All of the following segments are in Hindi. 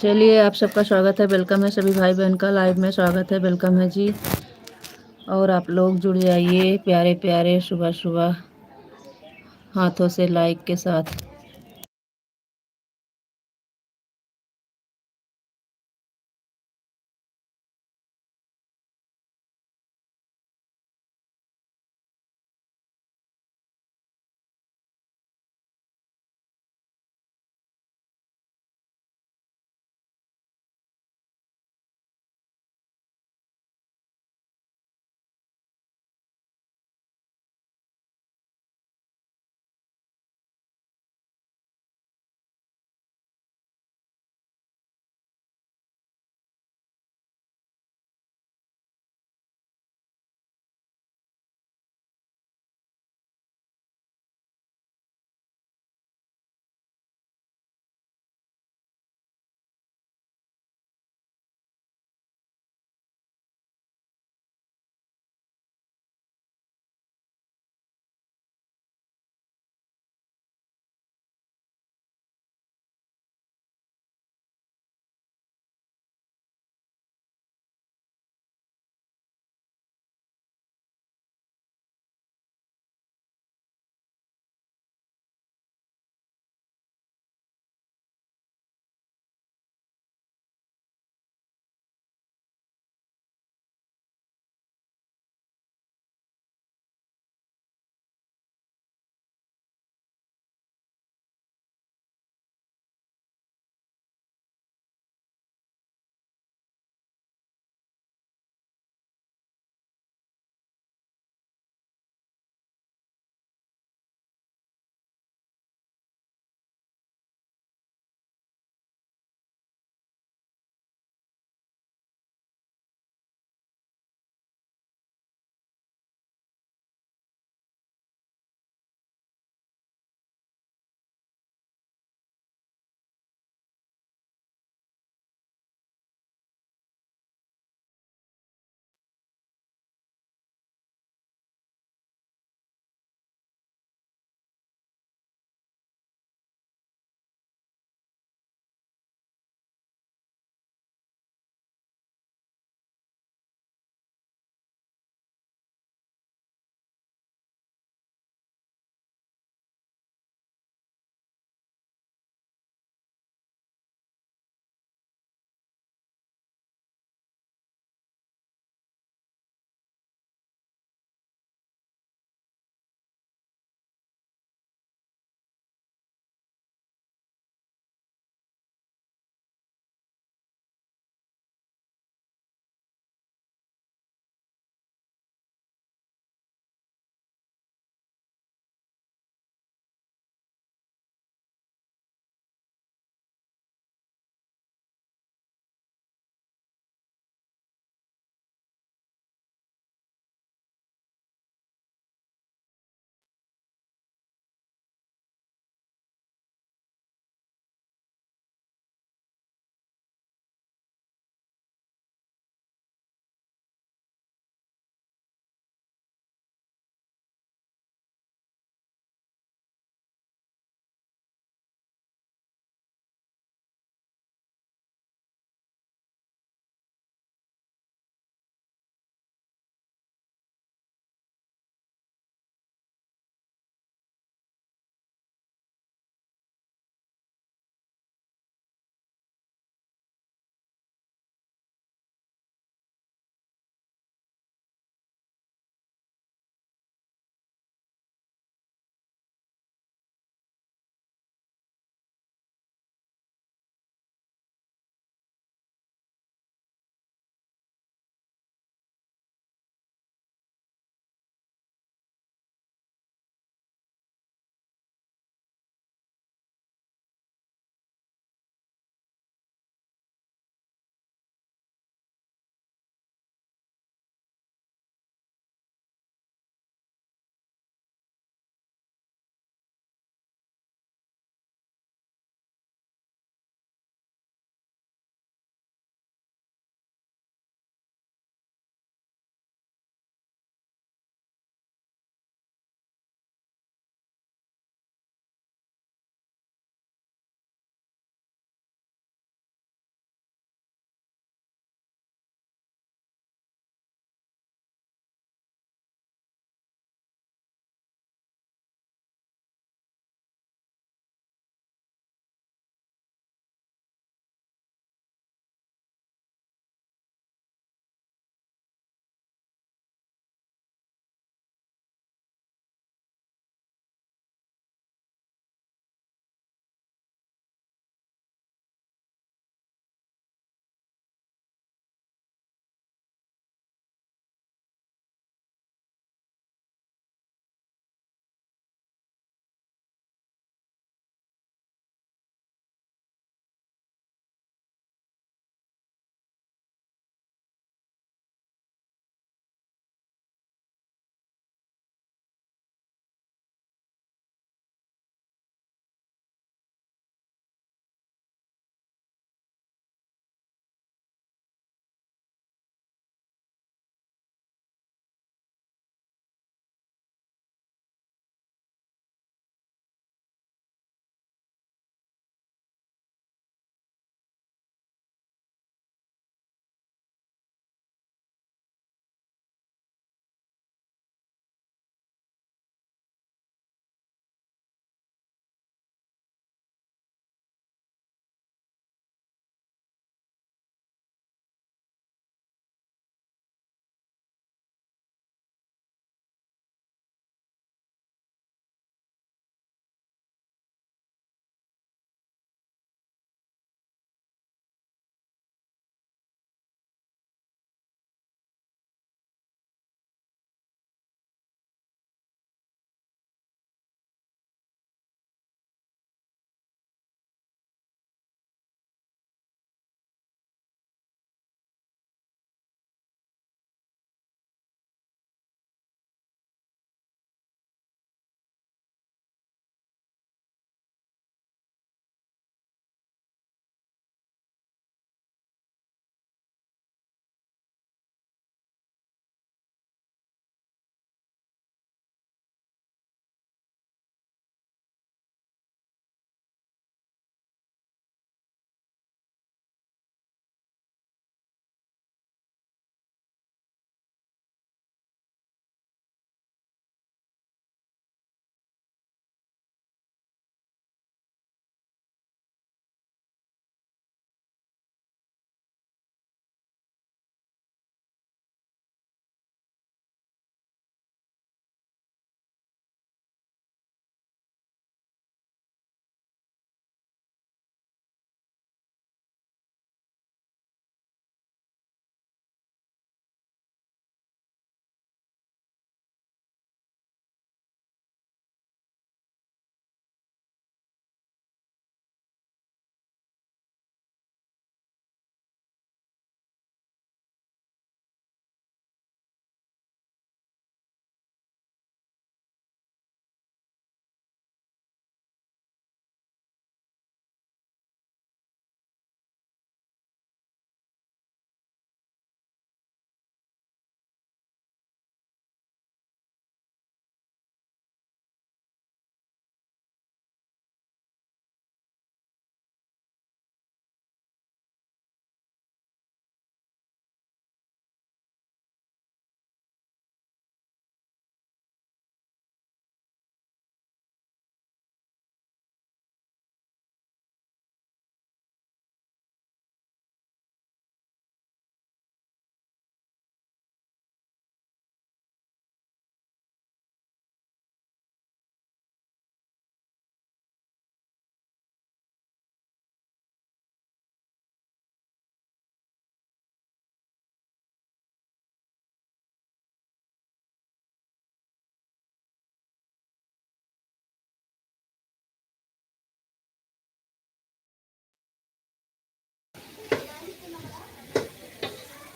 चलिए, आप सबका स्वागत है, वेलकम है, सभी भाई बहन का लाइव में स्वागत है, वेलकम है जी। और आप लोग जुड़ जाइए प्यारे प्यारे सुबह सुबह हाथों से लाइक के साथ।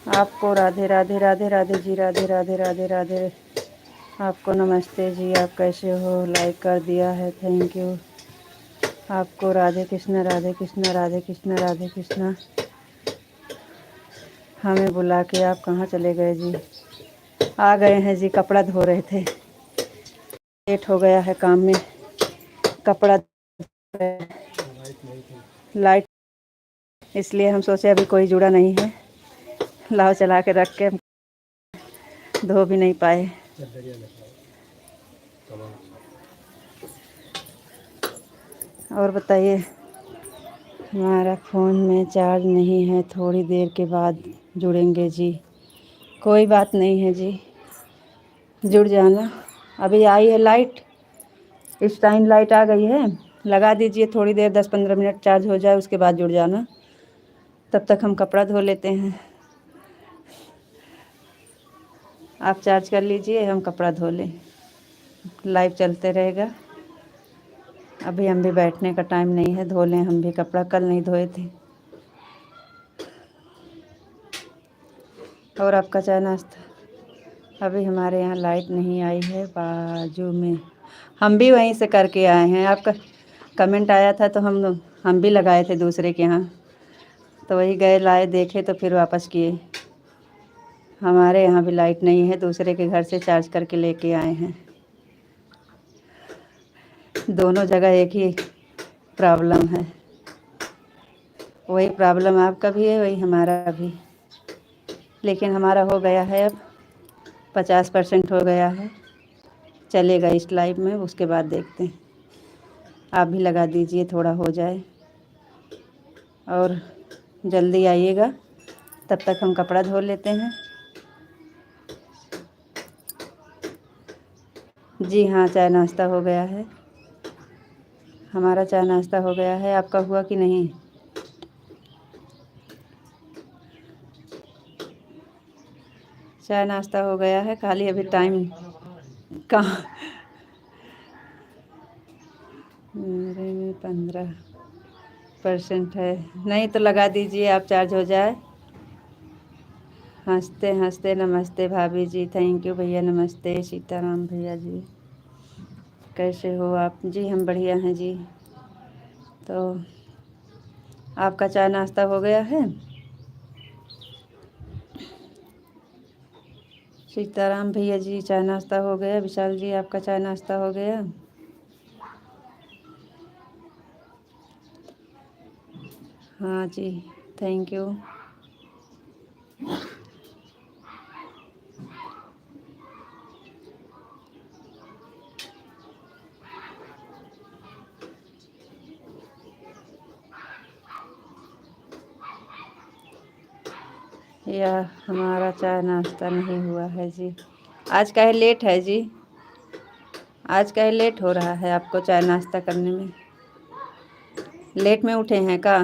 आपको राधे राधे राधे राधे जी, राधे राधे राधे राधे। आपको नमस्ते जी, आप कैसे हो? लाइक कर दिया है, थैंक यू। आपको राधे कृष्णा राधे कृष्णा राधे कृष्णा राधे कृष्णा। हमें बुला के आप कहाँ चले गए जी? आ गए हैं जी, कपड़ा धो रहे थे, लेट हो गया है काम में। कपड़ा लाइट, इसलिए हम सोचे अभी कोई जुड़ा नहीं है, लाओ चला के रख के धो भी नहीं पाए। और बताइए। हमारा फ़ोन में चार्ज नहीं है, थोड़ी देर के बाद जुड़ेंगे जी। कोई बात नहीं है जी, जुड़ जाना। अभी आई है लाइट, इस टाइम लाइट आ गई है, लगा दीजिए, थोड़ी देर 10-15 मिनट चार्ज हो जाए, उसके बाद जुड़ जाना। तब तक हम कपड़ा धो लेते हैं। आप चार्ज कर लीजिए, हम कपड़ा धो लें, लाइव चलते रहेगा। अभी हम भी बैठने का टाइम नहीं है, धो लें हम भी कपड़ा, कल नहीं धोए थे। और आपका चाय नाश्ता? अभी हमारे यहाँ लाइट नहीं आई है, बाजू में हम भी वहीं से करके आए हैं। आपका कमेंट आया था तो हम भी लगाए थे दूसरे के यहाँ, तो वही गए लाए, देखे तो फिर वापस किए। हमारे यहाँ भी लाइट नहीं है, दूसरे के घर से चार्ज करके लेके आए हैं। दोनों जगह एक ही प्रॉब्लम है, वही प्रॉब्लम आपका भी है, वही हमारा भी। लेकिन हमारा हो गया है, अब 50% हो गया है, चलेगा इस लाइव में, उसके बाद देखते हैं। आप भी लगा दीजिए, थोड़ा हो जाए और जल्दी आइएगा, तब तक हम कपड़ा धो लेते हैं। जी हाँ, चाय नाश्ता हो गया है, हमारा चाय नाश्ता हो गया है। आपका हुआ कि नहीं? चाय नाश्ता हो गया है, खाली अभी टाइम कहाँ। मेरे में 15% है, नहीं तो लगा दीजिए, आप चार्ज हो जाए। हंसते हंसते नमस्ते भाभी जी, थैंक यू भैया, नमस्ते सीताराम भैया जी, कैसे हो आप? जी हम बढ़िया हैं जी। तो आपका चाय नाश्ता हो गया है? सीताराम भैया जी, चाय नाश्ता हो गया। विशाल जी, आपका चाय नाश्ता हो गया? हाँ जी, थैंक यू। या हमारा चाय नाश्ता नहीं हुआ है जी। आज का है लेट है जी, आज का है लेट हो रहा है आपको चाय नाश्ता करने में, लेट में उठे हैं का?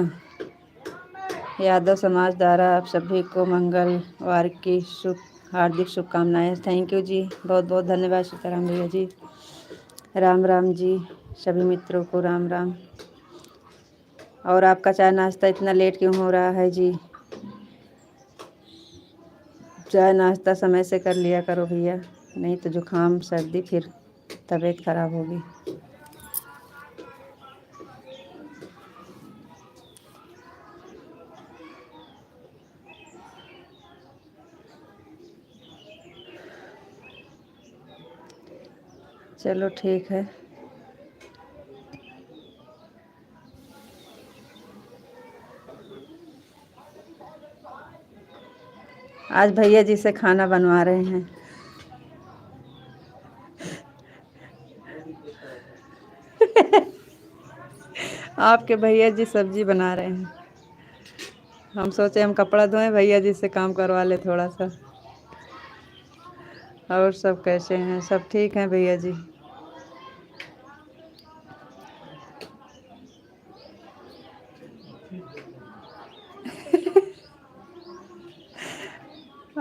यादव समाज द्वारा आप सभी को मंगलवार की हार्दिक शुभकामनाएं। थैंक यू जी, बहुत बहुत धन्यवाद सीताराम भैया जी। राम राम जी, सभी मित्रों को राम राम। और आपका चाय नाश्ता इतना लेट क्यों हो रहा है जी? चाय नाश्ता समय से कर लिया करो भैया, नहीं तो जुकाम सर्दी, फिर तबीयत खराब होगी। चलो ठीक है। आज भैया जी से खाना बनवा रहे हैं। आपके भैया जी सब्जी बना रहे हैं, हम सोचे हम कपड़ा धोएं, भैया जी से काम करवा ले थोड़ा सा। और सब कैसे हैं? सब ठीक हैं भैया जी?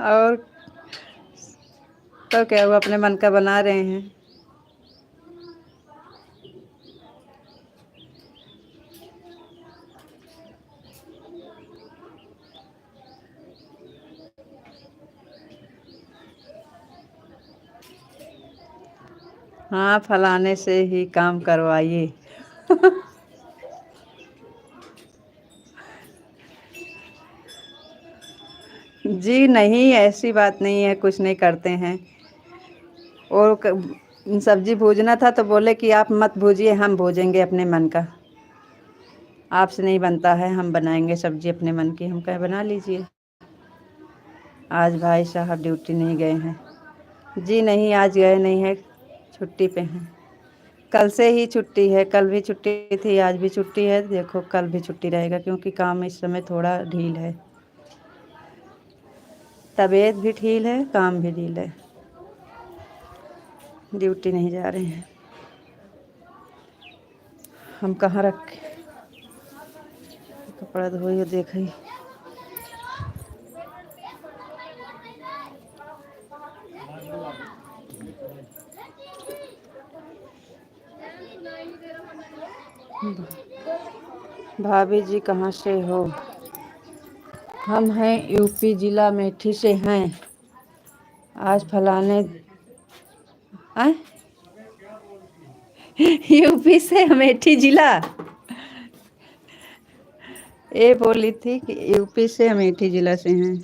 और तो क्या, वो अपने मन का बना रहे हैं। हाँ, फलाने से ही काम करवाइए। जी नहीं, ऐसी बात नहीं है, कुछ नहीं करते हैं। और सब्जी भूजना था तो बोले कि आप मत भूजिए, हम भूजेंगे अपने मन का। आपसे नहीं बनता है, हम बनाएंगे सब्जी अपने मन की। हम कहे बना लीजिए। आज भाई साहब ड्यूटी नहीं गए हैं। जी नहीं, आज गए नहीं है, छुट्टी पे हैं। कल से ही छुट्टी है, कल भी छुट्टी थी, आज भी छुट्टी है। देखो कल भी छुट्टी रहेगा, क्योंकि काम इस समय थोड़ा ढील है। तबीयत भी ढील है, काम भी ढील है। ड्यूटी नहीं जा रहे हैं। हम कहाँ रखे कपड़ा धोई हो, देखी। भाभी जी कहाँ से हो? हम हैं यूपी जिला मेठी से हैं। आज फलाने यूपी से अमेठी जिला। ये बोली थी कि यूपी से अमेठी जिला से हैं।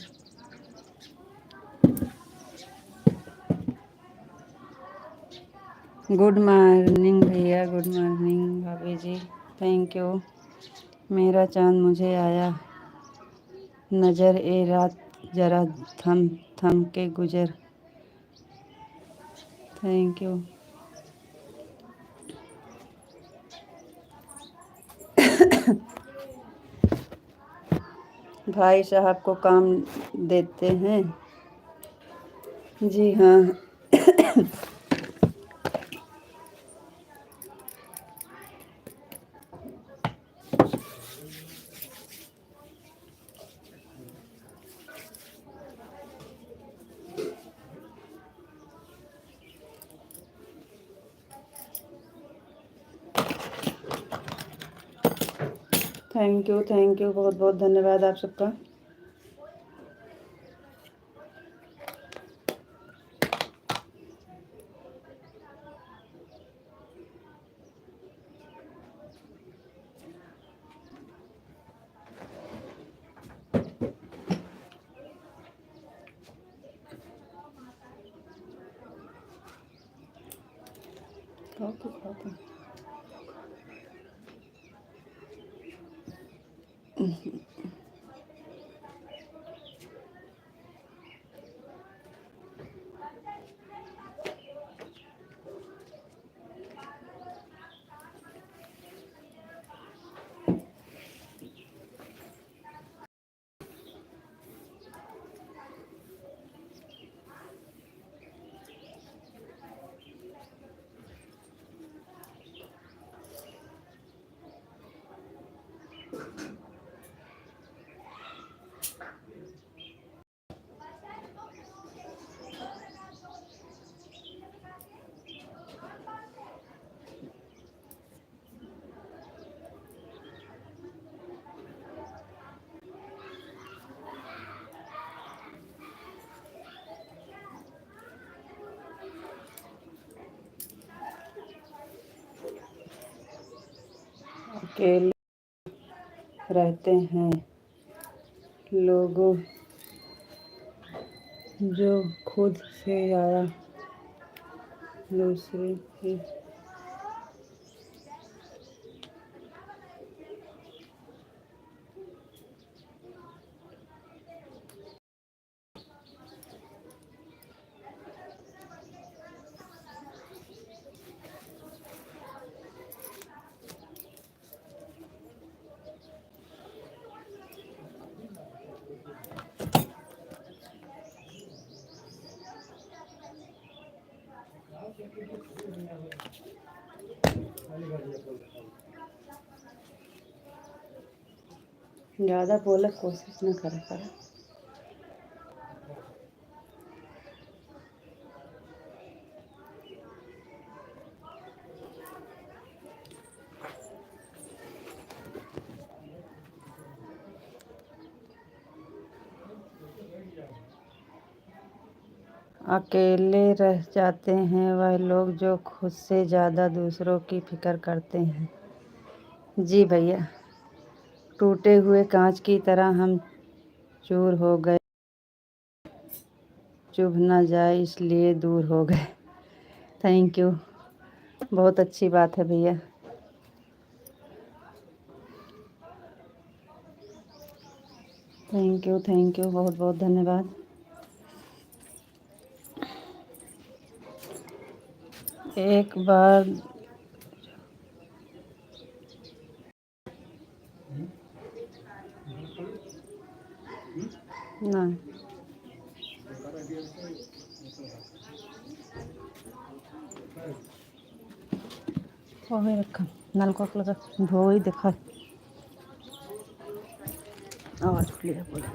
गुड मॉर्निंग भैया, गुड मॉर्निंग भाभी जी। Thank you. मेरा चांद मुझे आया नजर, ए रात जरा थम थम के गुजर। Thank you. भाई साहब को काम देते हैं। जी हाँ। थैंक यू, थैंक यू, बहुत बहुत धन्यवाद आप सबका। अकेले रहते हैं लोगों जो खुद से आया दूसरे की। ज़्यादा बोलक कोशिश न करे कर। अकेले रह जाते हैं वह लोग जो खुद से ज़्यादा दूसरों की फिक्र करते हैं। जी भैया, टूटे हुए कांच की तरह हम चूर हो गए, चुभ न जाए इसलिए दूर हो गए। थैंक यू, बहुत अच्छी बात है भैया। थैंक यू, बहुत बहुत धन्यवाद। एक बार ना रखा नल को लगा धो ही देखा आवाज़ क्लियर बोला।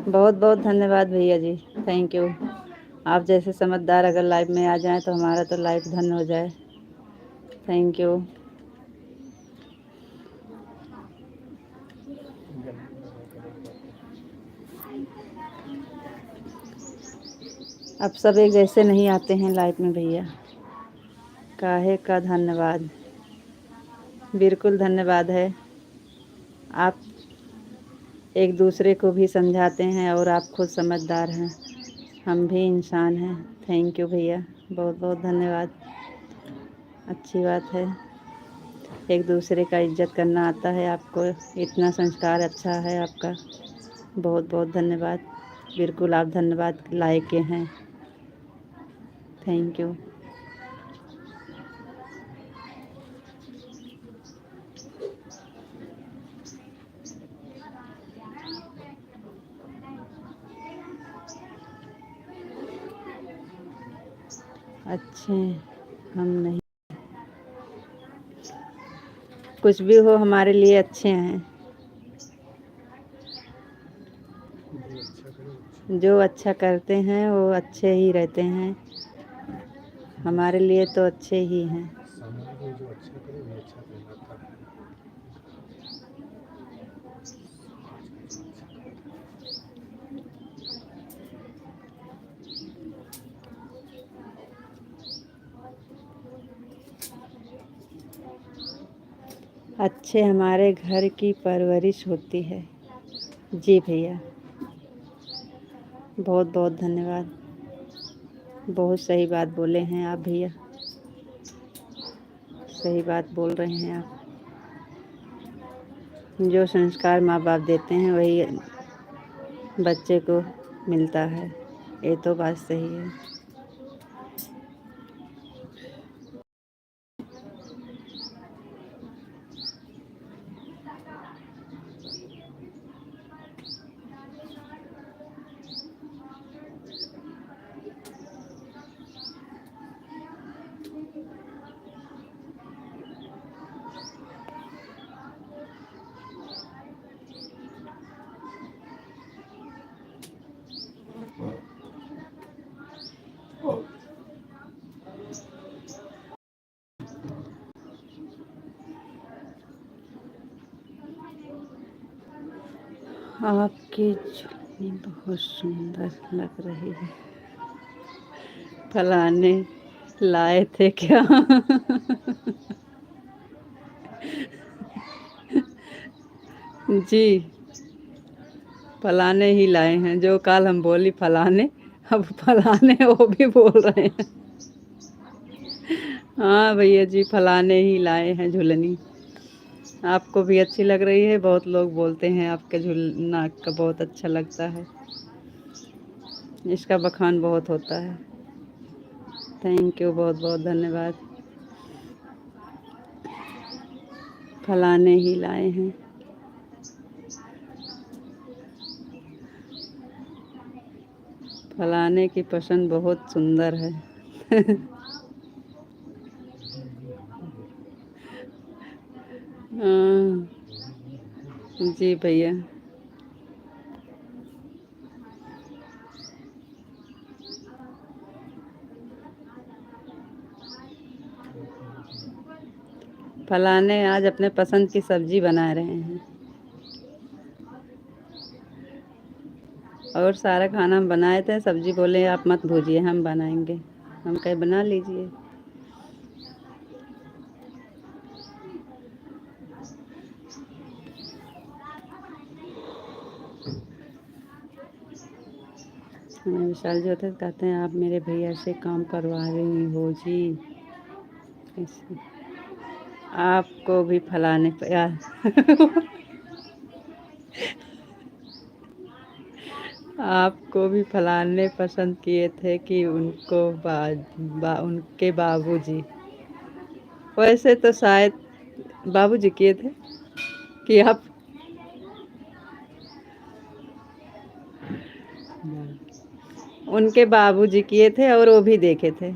बहुत बहुत धन्यवाद भैया जी, थैंक यू। आप जैसे समझदार अगर लाइव में आ जाएं तो हमारा तो लाइव धन्य हो जाए। Thank you. अब सब एक जैसे नहीं आते हैं लाइव में भैया, काहे का धन्यवाद। बिल्कुल धन्यवाद है। आप एक दूसरे को भी समझाते हैं और आप खुद समझदार हैं, हम भी इंसान हैं। थैंक यू भैया, बहुत बहुत धन्यवाद। अच्छी बात है, एक दूसरे का इज्जत करना आता है आपको, इतना संस्कार अच्छा है आपका। बहुत बहुत धन्यवाद, बिल्कुल आप धन्यवाद लायक के हैं। Thank you. अच्छे हम नहीं, कुछ भी हो हमारे लिए अच्छे हैं। जो अच्छा करते हैं वो अच्छे ही रहते हैं, हमारे लिए तो अच्छे ही हैं। अच्छे हमारे घर की परवरिश होती है। जी भैया, बहुत बहुत धन्यवाद, बहुत सही बात बोले हैं आप भैया, सही बात बोल रहे हैं आप। जो संस्कार माँ बाप देते हैं वही बच्चे को मिलता है, ये तो बात सही है। आपकी झुलनी बहुत सुंदर लग रही है। फलाने लाए थे क्या? जी, फलाने ही लाए हैं। जो कल हम बोली फलाने, अब फलाने वो भी बोल रहे हैं। हाँ भैया जी, फलाने ही लाए हैं झुलनी। आपको भी अच्छी लग रही है। बहुत लोग बोलते हैं आपके नाक का बहुत अच्छा लगता है। इसका बखान बहुत होता है। थैंक यू, बहुत बहुत धन्यवाद। फलाने ही लाए हैं। फलाने की पसंद बहुत सुंदर है। हाँ, जी भैया। फलाने आज अपने पसंद की सब्जी बना रहे हैं। और सारा खाना हम बनाए थे। सब्जी बोले आप मत भूजिए, हम बनाएंगे। हम कहे बना लीजिए। हमें विशाल जी होते कहते हैं आप मेरे भैया से काम करवा रही हो जी। ऐसे आपको भी फलाने आपको भी फलाने पसंद किए थे कि उनको उनके बाबूजी। वैसे तो शायद बाबूजी किए थे कि आप। उनके बाबूजी किए थे और वो भी देखे थे।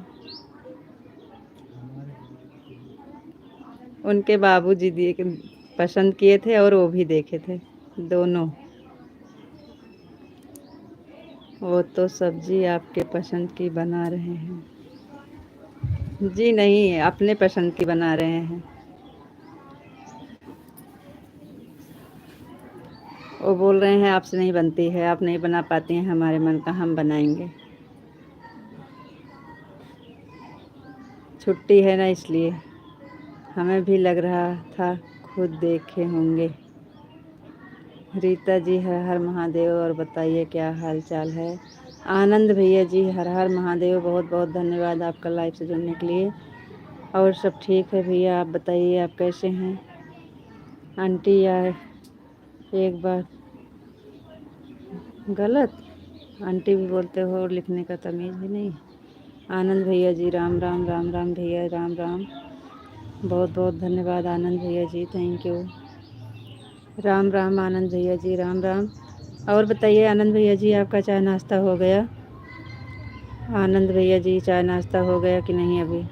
उनके बाबूजी पसंद किए थे और वो भी देखे थे दोनों। वो तो सब्जी आपके पसंद की बना रहे हैं। जी नहीं, अपने पसंद की बना रहे हैं। वो बोल रहे हैं आपसे नहीं बनती है, आप नहीं बना पाती हैं हमारे मन का, हम बनाएंगे। छुट्टी है ना, इसलिए हमें भी लग रहा था खुद देखे होंगे। रीता जी हर हर महादेव। और बताइए क्या हाल चाल है? आनंद भैया जी हर हर महादेव। बहुत बहुत धन्यवाद आपका लाइव से जुड़ने के लिए। और सब ठीक है भैया, आप बताइए आप कैसे हैं? आंटी यार एक बार गलत आंटी भी बोलते हो, लिखने का तमीज़ भी नहीं। आनंद भैया जी राम राम। राम राम भैया, राम राम। बहुत बहुत धन्यवाद आनंद भैया जी, थैंक यू। राम राम आनंद भैया जी, राम राम। और बताइए आनंद भैया जी, आपका चाय नाश्ता हो गया? आनंद भैया जी चाय नाश्ता हो गया कि नहीं अभी?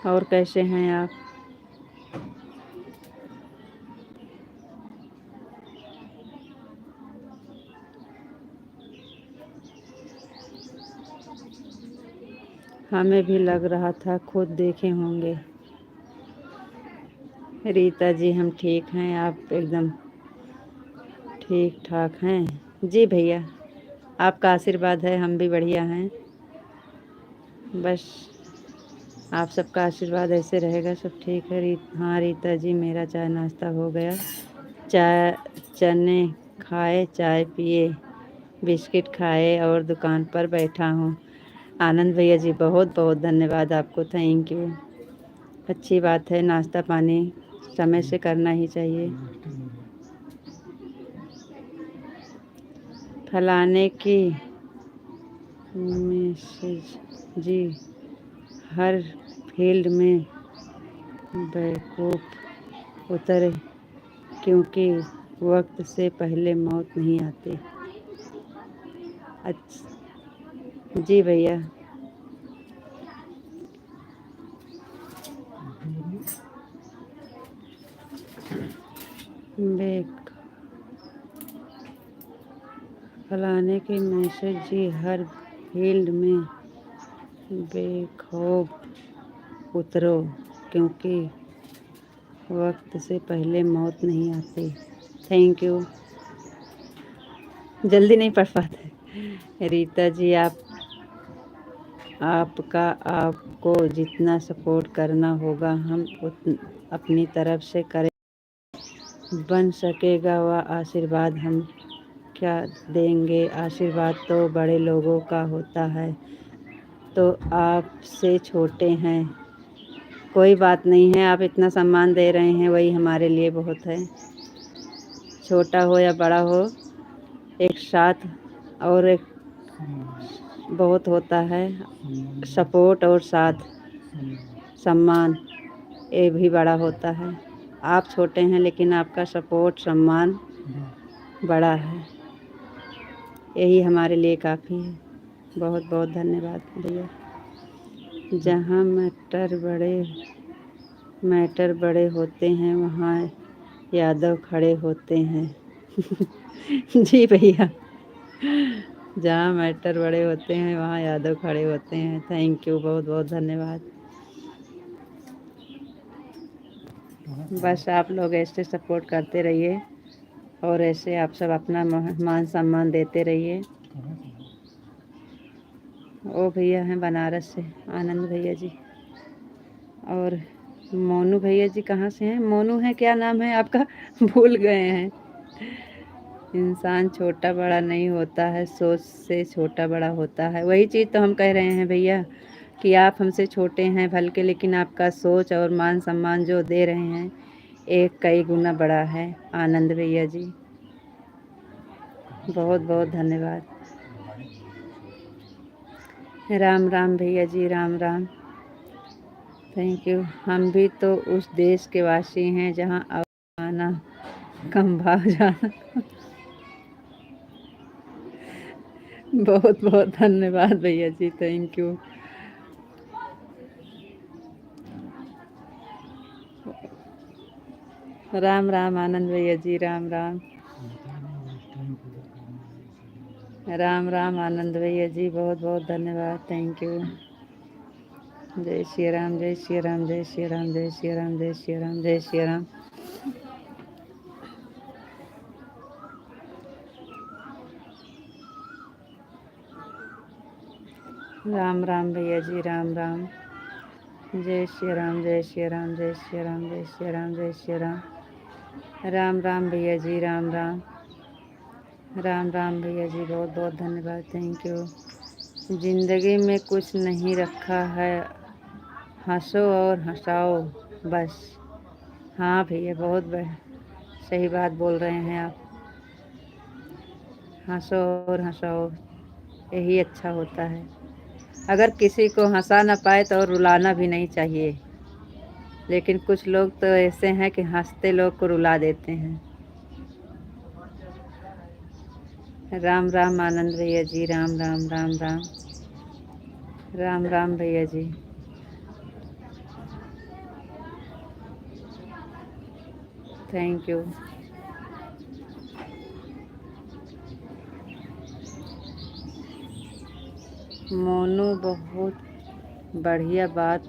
और कैसे हैं आप? हमें भी लग रहा था खुद देखे होंगे। रीता जी हम ठीक हैं, आप एकदम ठीक ठाक हैं? जी भैया, आपका आशीर्वाद है, हम भी बढ़िया हैं। बस आप सबका आशीर्वाद ऐसे रहेगा, सब ठीक है। हाँ रीता जी, मेरा चाय नाश्ता हो गया। चाय चने खाए, चाय पिए, बिस्किट खाए और दुकान पर बैठा हूँ। आनंद भैया जी बहुत बहुत धन्यवाद आपको, थैंक यू। अच्छी बात है, नाश्ता पानी समय से करना ही चाहिए। फलाने की मैसेज जी हर फील्ड में बेवकूफ़ उतरे, क्योंकि वक्त से पहले मौत नहीं आती। अच्छा जी भैया। बेक फलाने की मैसेज जी हर फील्ड में बेखौफ उतरो, क्योंकि वक्त से पहले मौत नहीं आती। Thank you. जल्दी नहीं पढ़ पाते। रीता जी आपको जितना सपोर्ट करना होगा हम अपनी तरफ से करें। बन सकेगा वह आशीर्वाद हम क्या देंगे। आशीर्वाद तो बड़े लोगों का होता है, तो आपसे छोटे हैं। कोई बात नहीं है, आप इतना सम्मान दे रहे हैं वही हमारे लिए बहुत है। छोटा हो या बड़ा हो, एक साथ और एक बहुत होता है। सपोर्ट और साथ सम्मान, ये भी बड़ा होता है। आप छोटे हैं लेकिन आपका सपोर्ट सम्मान बड़ा है, यही हमारे लिए काफ़ी है। बहुत बहुत धन्यवाद भैया। जहाँ मैटर बड़े होते हैं वहाँ यादव खड़े होते हैं। जी भैया, जहाँ मैटर बड़े होते हैं वहाँ यादव खड़े होते हैं। थैंक यू, बहुत बहुत धन्यवाद। बस आप लोग ऐसे सपोर्ट करते रहिए और ऐसे आप सब अपना मान सम्मान देते रहिए। ओ भैया हैं बनारस से, आनंद भैया जी। और मोनू भैया जी कहाँ से हैं? मोनू है, क्या नाम है आपका? भूल गए हैं। इंसान छोटा बड़ा नहीं होता है, सोच से छोटा बड़ा होता है। वही चीज़ तो हम कह रहे हैं भैया कि आप हमसे छोटे हैं भल के, लेकिन आपका सोच और मान सम्मान जो दे रहे हैं एक कई गुना बड़ा है। आनंद भैया जी, बहुत बहुत धन्यवाद। राम राम भैया जी, राम राम। Thank you. हम भी तो उस देश के वासी हैं जहाँ आना कम भाव जाना। बहुत बहुत धन्यवाद भैया जी, थैंक यू। राम राम आनंद भैया जी, राम राम। राम राम आनंद भैया जी, बहुत बहुत धन्यवाद, थैंक यू। जय श्री राम, जय श्री राम, जय श्री राम, जय श्री राम, जय श्री राम, जय श्री राम। राम राम भैया जी, राम राम। जय श्री राम, जय श्री राम, जय श्री राम, जय श्री राम, जय श्री राम। राम राम भैया जी, राम राम। राम राम भैया जी, बहुत बहुत धन्यवाद, थैंक यू। ज़िंदगी में कुछ नहीं रखा है, हंसो और हंसाओ बस। हाँ भैया, बहुत सही बात बोल रहे हैं आप। हंसो और हंसाओ, यही अच्छा होता है। अगर किसी को हंसा ना पाए तो रुलाना भी नहीं चाहिए, लेकिन कुछ लोग तो ऐसे हैं कि हंसते लोग को रुला देते हैं। राम राम आनंद भैया जी, राम राम, राम राम। राम राम भैया जी। Thank you. मोनू बहुत बढ़िया बात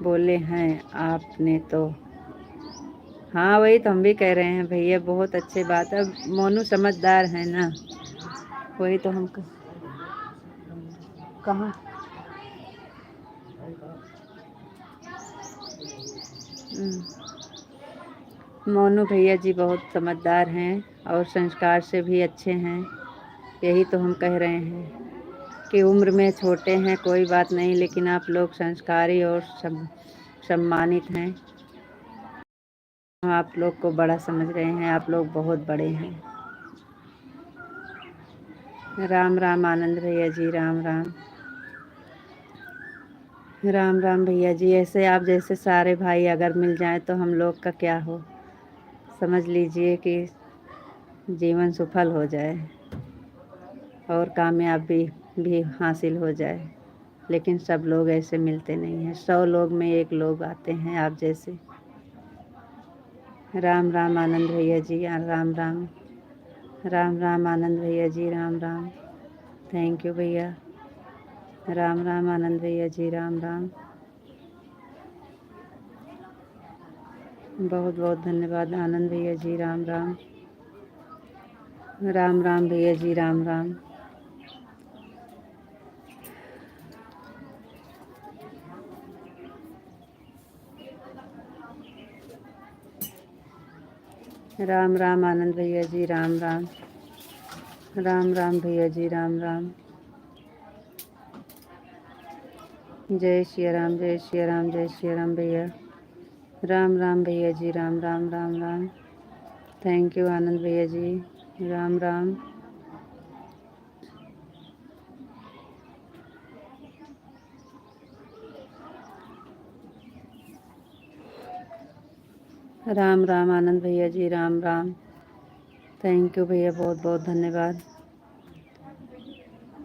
बोले हैं आपने तो। हाँ, वही तो हम भी कह रहे हैं भैया, बहुत अच्छी बात है। मोनू समझदार है ना, वही तो हम कहाँ। मोनू भैया जी बहुत समझदार हैं और संस्कार से भी अच्छे हैं। यही तो हम कह रहे हैं कि उम्र में छोटे हैं कोई बात नहीं, लेकिन आप लोग संस्कारी और सम्मानित हैं। हम आप लोग को बड़ा समझ रहे हैं, आप लोग बहुत बड़े हैं। राम राम आनंद भैया जी, राम राम। राम राम भैया जी, ऐसे आप जैसे सारे भाई अगर मिल जाएं तो हम लोग का क्या हो। समझ लीजिए कि जीवन सफल हो जाए और कामयाबी भी हासिल हो जाए। लेकिन सब लोग ऐसे मिलते नहीं हैं, 100 लोग में 1 लोग आते हैं आप जैसे। राम राम आनंद भैया जी, राम राम। राम राम आनंद भैया जी, राम राम। थैंक यू भैया। राम राम आनंद भैया जी, राम राम। बहुत बहुत धन्यवाद आनंद भैया जी। राम राम। राम राम भैया जी। राम राम। राम राम आनंद भैया जी। राम राम। राम राम भैया जी। राम राम। जय श्री राम। जय श्री राम। जय श्री राम भैया। राम राम भैया जी। राम राम। राम राम। थैंक यू आनंद भैया जी। राम राम। राम राम आनंद भैया जी। राम राम। थैंक यू भैया, बहुत बहुत धन्यवाद।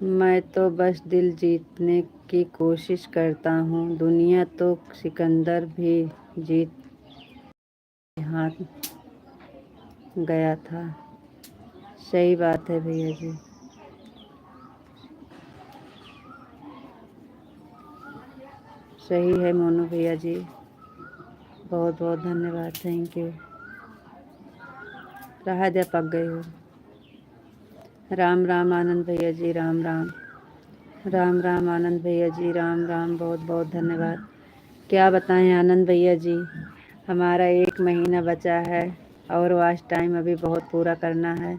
मैं तो बस दिल जीतने की कोशिश करता हूँ, दुनिया तो सिकंदर भी जीत हाथ गया था। सही बात है भैया जी। सही है मोनू भैया जी। बहुत बहुत धन्यवाद। Thank you. रहा दे पक गए हो। राम राम आनंद भैया जी। राम राम। राम राम आनंद भैया जी। राम राम। बहुत बहुत धन्यवाद। क्या बताएं आनंद भैया जी, हमारा 1 महीना बचा है और वॉच टाइम अभी बहुत पूरा करना है।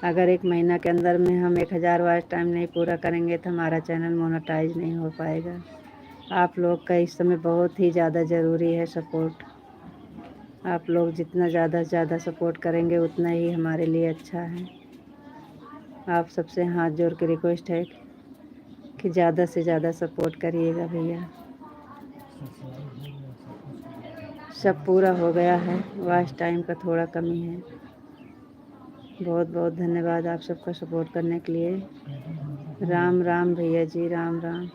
अगर 1 महीना के अंदर में हम 1000 वॉच टाइम नहीं पूरा करेंगे तो हमारा चैनल मोनेटाइज नहीं हो पाएगा। आप लोग का इस समय बहुत ही ज़्यादा ज़रूरी है सपोर्ट। आप लोग जितना ज़्यादा से ज़्यादा सपोर्ट करेंगे उतना ही हमारे लिए अच्छा है। आप सबसे हाथ जोड़ के रिक्वेस्ट है कि ज़्यादा से ज़्यादा सपोर्ट करिएगा भैया। सब पूरा हो गया है, वॉच टाइम का थोड़ा कमी है। बहुत बहुत धन्यवाद आप सबका सपोर्ट करने के लिए। राम राम भैया जी। राम राम।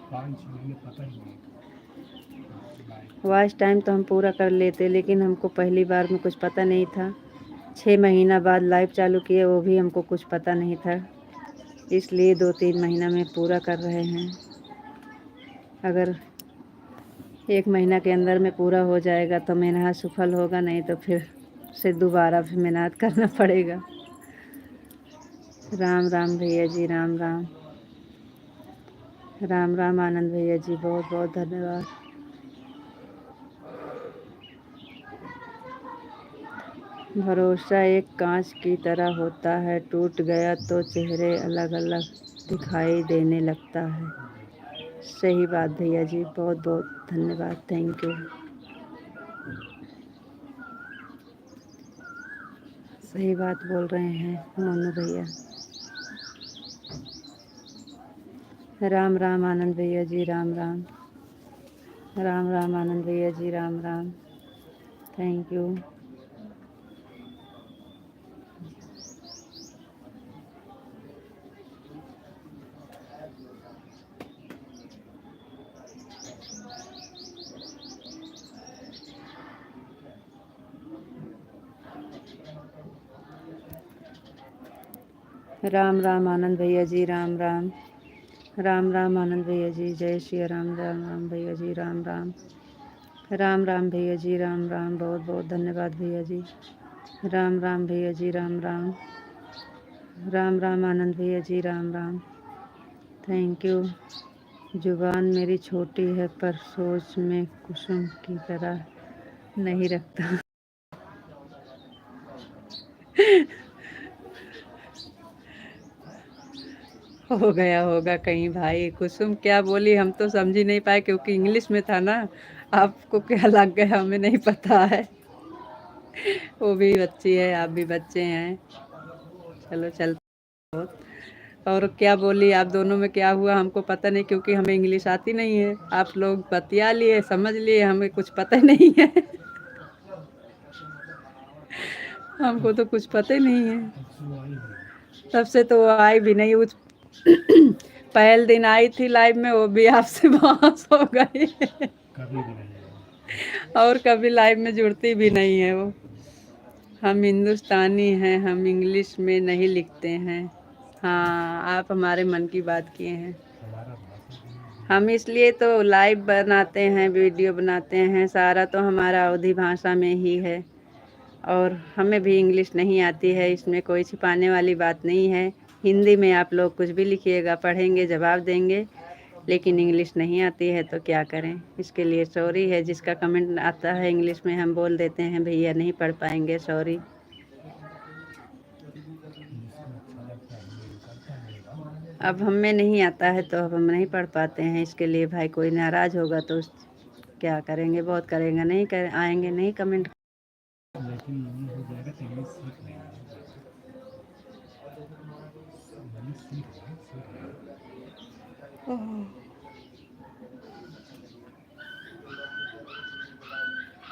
वॉच टाइम तो हम पूरा कर लेते, लेकिन हमको पहली बार में कुछ पता नहीं था। 6 महीना बाद लाइव चालू किए, वो भी हमको कुछ पता नहीं था, इसलिए 2-3 महीना में पूरा कर रहे हैं। अगर 1 महीना के अंदर में पूरा हो जाएगा तो मेहनत सफल होगा, नहीं तो फिर से दोबारा फिर मेहनत करना पड़ेगा। राम राम भैया जी। राम राम। राम राम आनंद भैया जी। बहुत बहुत धन्यवाद। भरोसा एक कांच की तरह होता है, टूट गया तो चेहरे अलग अलग दिखाई देने लगता है। सही बात भैया जी। बहुत बहुत धन्यवाद। Thank you. सही बात बोल रहे हैं मोनू भैया। राम राम आनंद भैया जी। राम राम। राम राम आनंद भैया जी। राम राम। Thank you. राम राम आनंद भैया जी। राम राम। राम राम आनंद भैया जी। जय श्री राम। राम राम भैया जी। राम राम। राम राम भैया जी। राम राम। बहुत बहुत धन्यवाद भैया जी। राम राम भैया जी। राम राम। राम राम आनंद भैया जी। राम राम। Thank you. जुबान मेरी छोटी है पर सोच में कुसुम की तरह नहीं रखता। हो गया होगा कहीं भाई। कुसुम क्या बोली हम तो समझ ही नहीं पाए, क्योंकि इंग्लिश में था ना। आपको क्या लग गया हमें नहीं पता है। वो भी बच्ची है, आप भी बच्चे हैं। चलो चलते। और क्या बोली आप दोनों में क्या हुआ हमको पता नहीं, क्योंकि हमें इंग्लिश आती नहीं है। आप लोग बतिया लिए, समझ लिए, हमें कुछ पता नहीं है। हमको तो कुछ पता ही नहीं है। तब से तो वो आई भी नहीं। उस पहले दिन आई थी लाइव में, वो भी आपसे बहस हो गई। और कभी लाइव में जुड़ती भी नहीं है वो। हम हिंदुस्तानी हैं, हम इंग्लिश में नहीं लिखते हैं। हाँ, आप हमारे मन की बात किए हैं। हम इसलिए तो लाइव बनाते हैं, वीडियो बनाते हैं, सारा तो हमारा अवधी भाषा में ही है। और हमें भी इंग्लिश नहीं आती है, इसमें कोई छिपाने वाली बात नहीं है। हिंदी में आप लोग कुछ भी लिखिएगा, पढ़ेंगे, जवाब देंगे, लेकिन इंग्लिश नहीं आती है तो क्या करें। इसके लिए सॉरी है। जिसका कमेंट आता है इंग्लिश में हम बोल देते हैं भैया नहीं पढ़ पाएंगे, सॉरी। अब हमें नहीं आता है तो अब हम नहीं पढ़ पाते हैं। इसके लिए भाई कोई नाराज़ होगा तो क्या करेंगे, बहुत करेंगे, नहीं कर आएंगे नहीं कमेंट। लेकिन नहीं हो जाएगा तो इंग्लिश सीख लेंगे।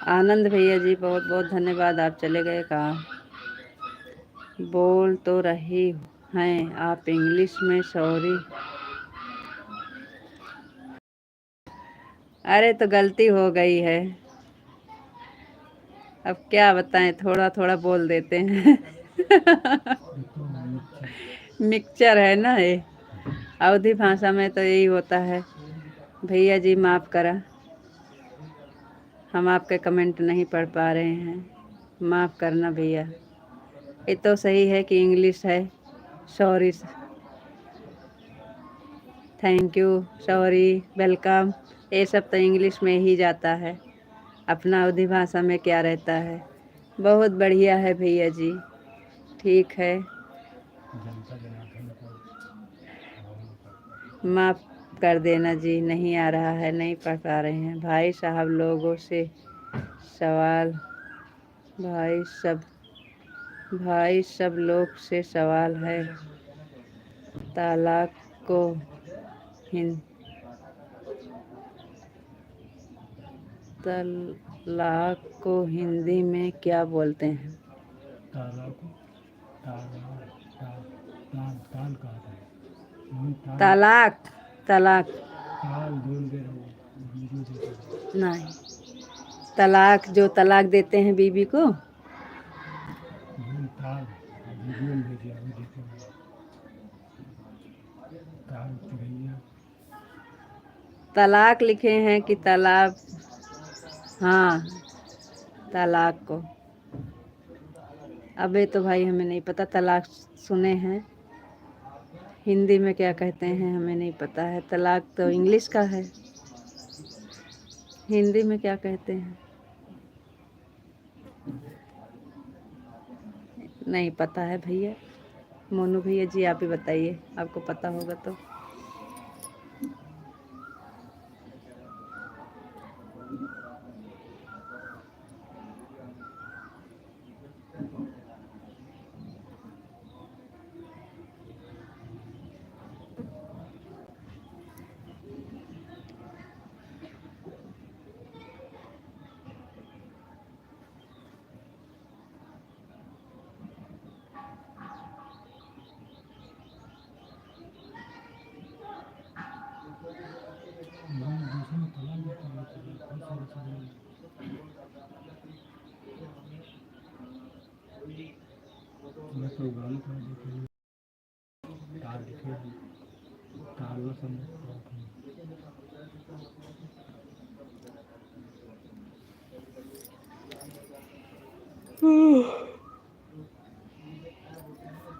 आनंद भैया जी बहुत बहुत धन्यवाद, आप चले गए कहाँ। बोल तो रही हैं आप इंग्लिश में, सॉरी। अरे तो गलती हो गई है, अब क्या बताएं, थोड़ा थोड़ा बोल देते हैं। मिक्सचर है ना ये, अवधी भाषा में तो यही होता है। भैया जी माफ़ करा, हम आपके कमेंट नहीं पढ़ पा रहे हैं, माफ़ करना भैया। ये तो सही है कि इंग्लिश है, sorry, thank you, sorry, welcome, ये सब तो इंग्लिश में ही जाता है। अपना अवधी भाषा में क्या रहता है। बहुत बढ़िया है भैया जी, ठीक है, माफ़ कर देना जी, नहीं आ रहा है, नहीं पढ़ पा रहे हैं। भाई साहब लोगों से सवाल, भाई सब लोग से सवाल है, तलाक को तलाक को हिंदी में क्या बोलते हैं। तलाक, तलाक नहीं, तलाक जो तलाक देते हैं बीबी को, तलाक लिखे हैं कि तालाब। हाँ, तलाक को, अबे तो भाई हमें नहीं पता, तलाक सुने हैं, हिंदी में क्या कहते हैं हमें नहीं पता है। तलाक तो इंग्लिश का है, हिंदी में क्या कहते हैं नहीं पता है भैया। मोनू भैया जी आप ही बताइए, आपको पता होगा तो।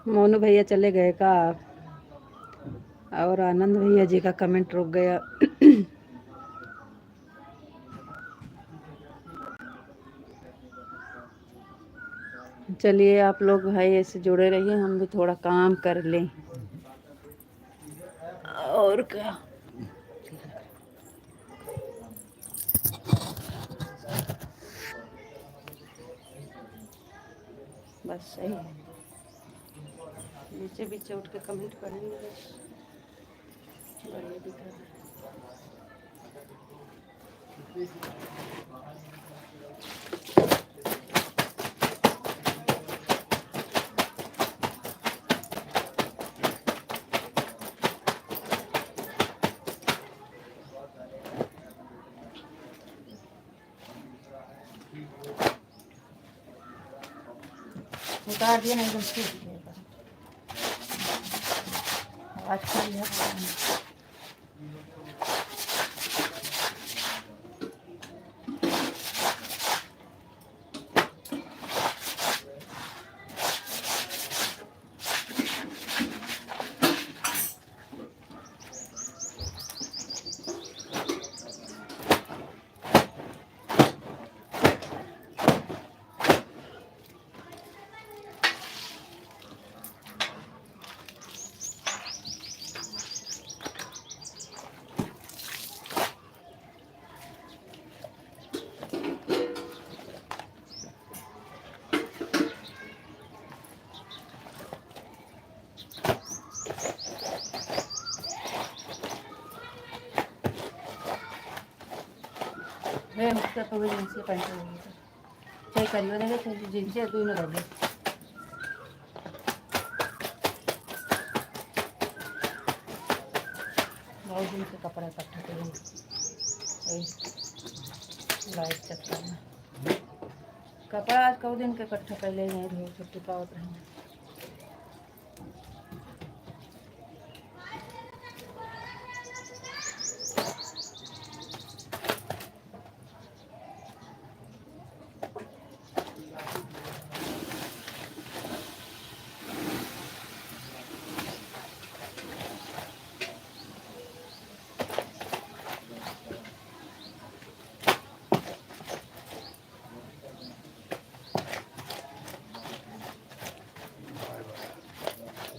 मोनू भैया चले गए का, और आनंद भैया जी का कमेंट रुक गया। चलिए आप लोग भाई ऐसे जुड़े रहिए, हम भी थोड़ा काम कर लें, और क्या। बस सही है, नीचे बीचे उठ के कमेंट करेंगे, बस बढ़िया दिख रहा है। उतार दिया नहीं तो सूख जाएगा, आज कर लिया। हे उसका तो भी जींस पैंट चाहे करियो देंगे चाहे जींस तू न रह बहुत दिन से कपड़ा इकट्ठा करेंगे लाइट चक्कर में कपड़ा आज कौ दिन के इकट्ठा पहले नहीं धो छुट्टी पावत रहेंगे।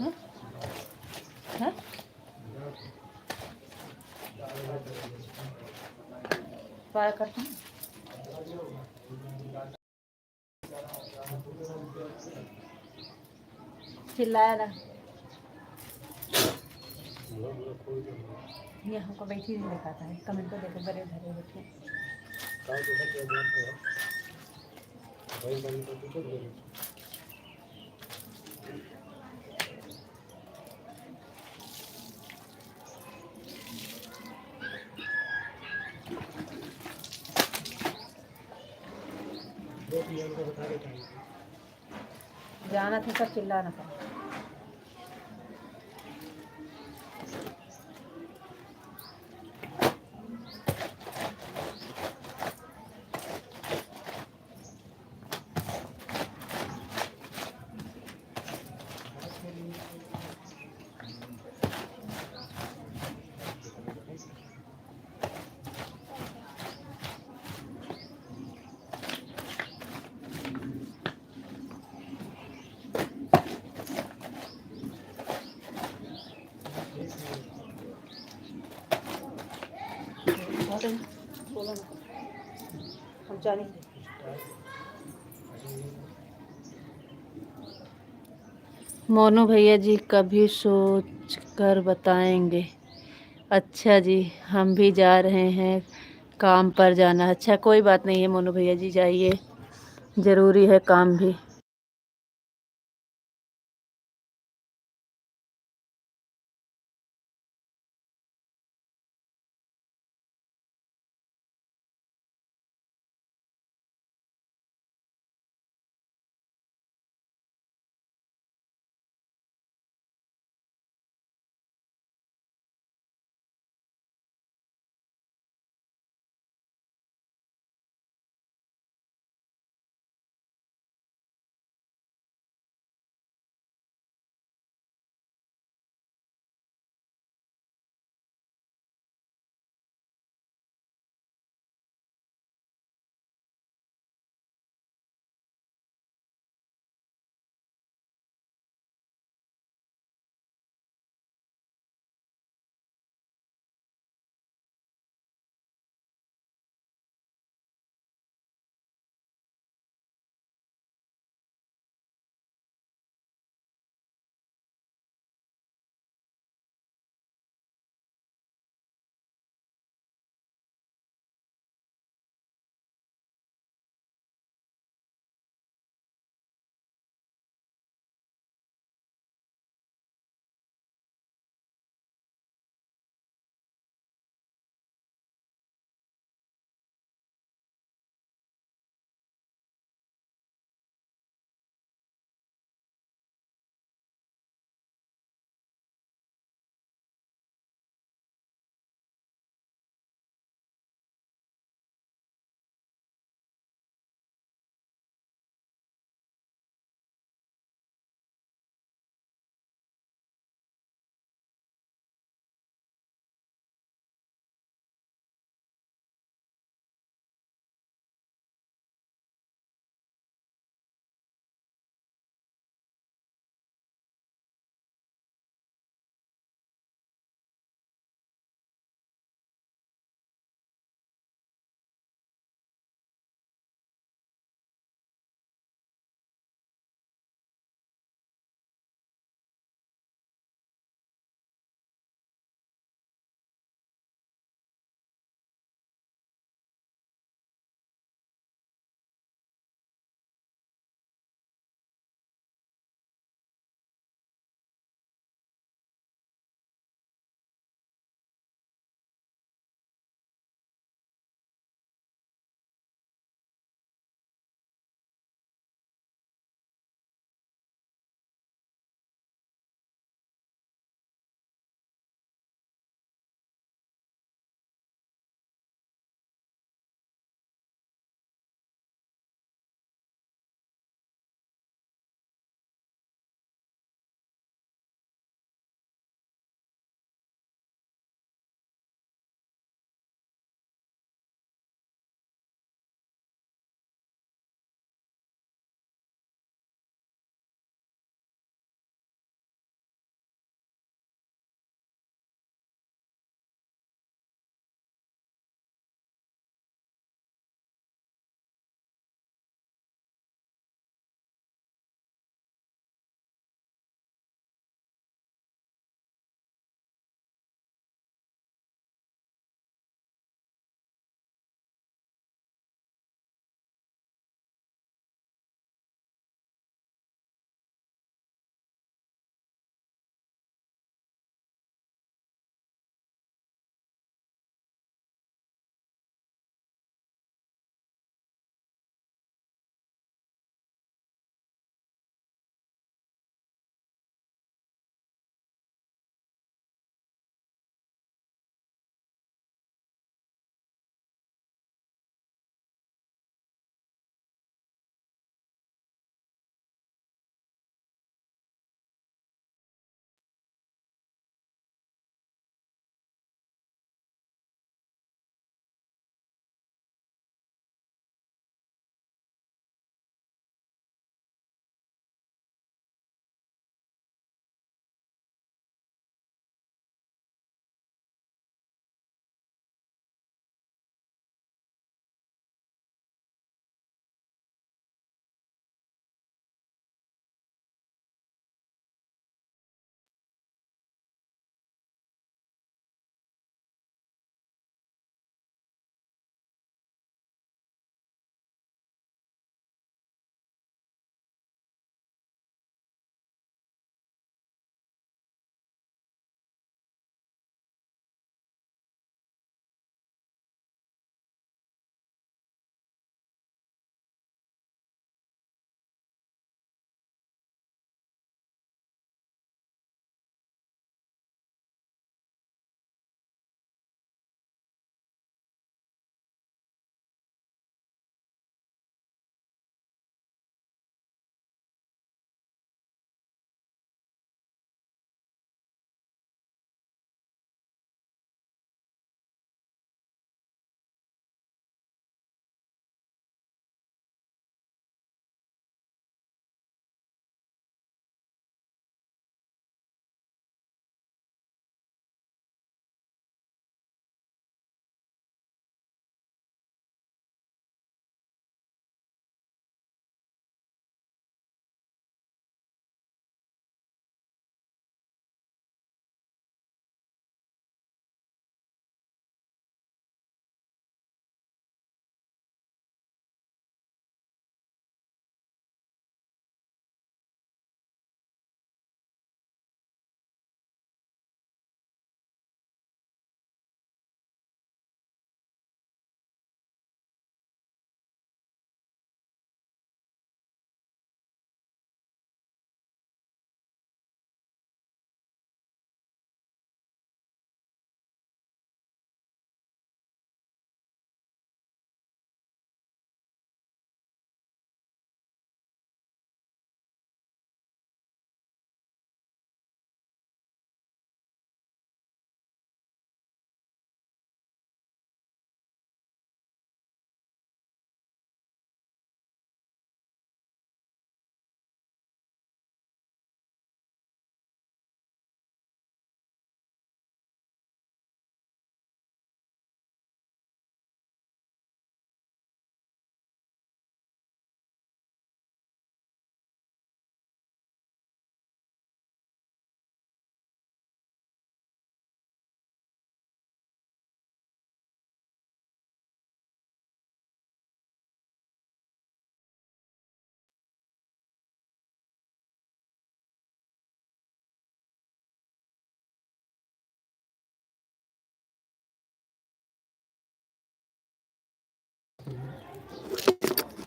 हैं? हैं? पाया करते हैं चिल्लाया ना ये हमको बैठी नहीं दिखाता है कमेंट को देखे बड़े धरे बैठे जाना था सब चिल्लाना था। हम जाने मोनू भैया जी कभी सोच कर बताएंगे। अच्छा जी हम भी जा रहे हैं काम पर जाना। अच्छा कोई बात नहीं है मोनू भैया जी जाइए ज़रूरी है काम भी।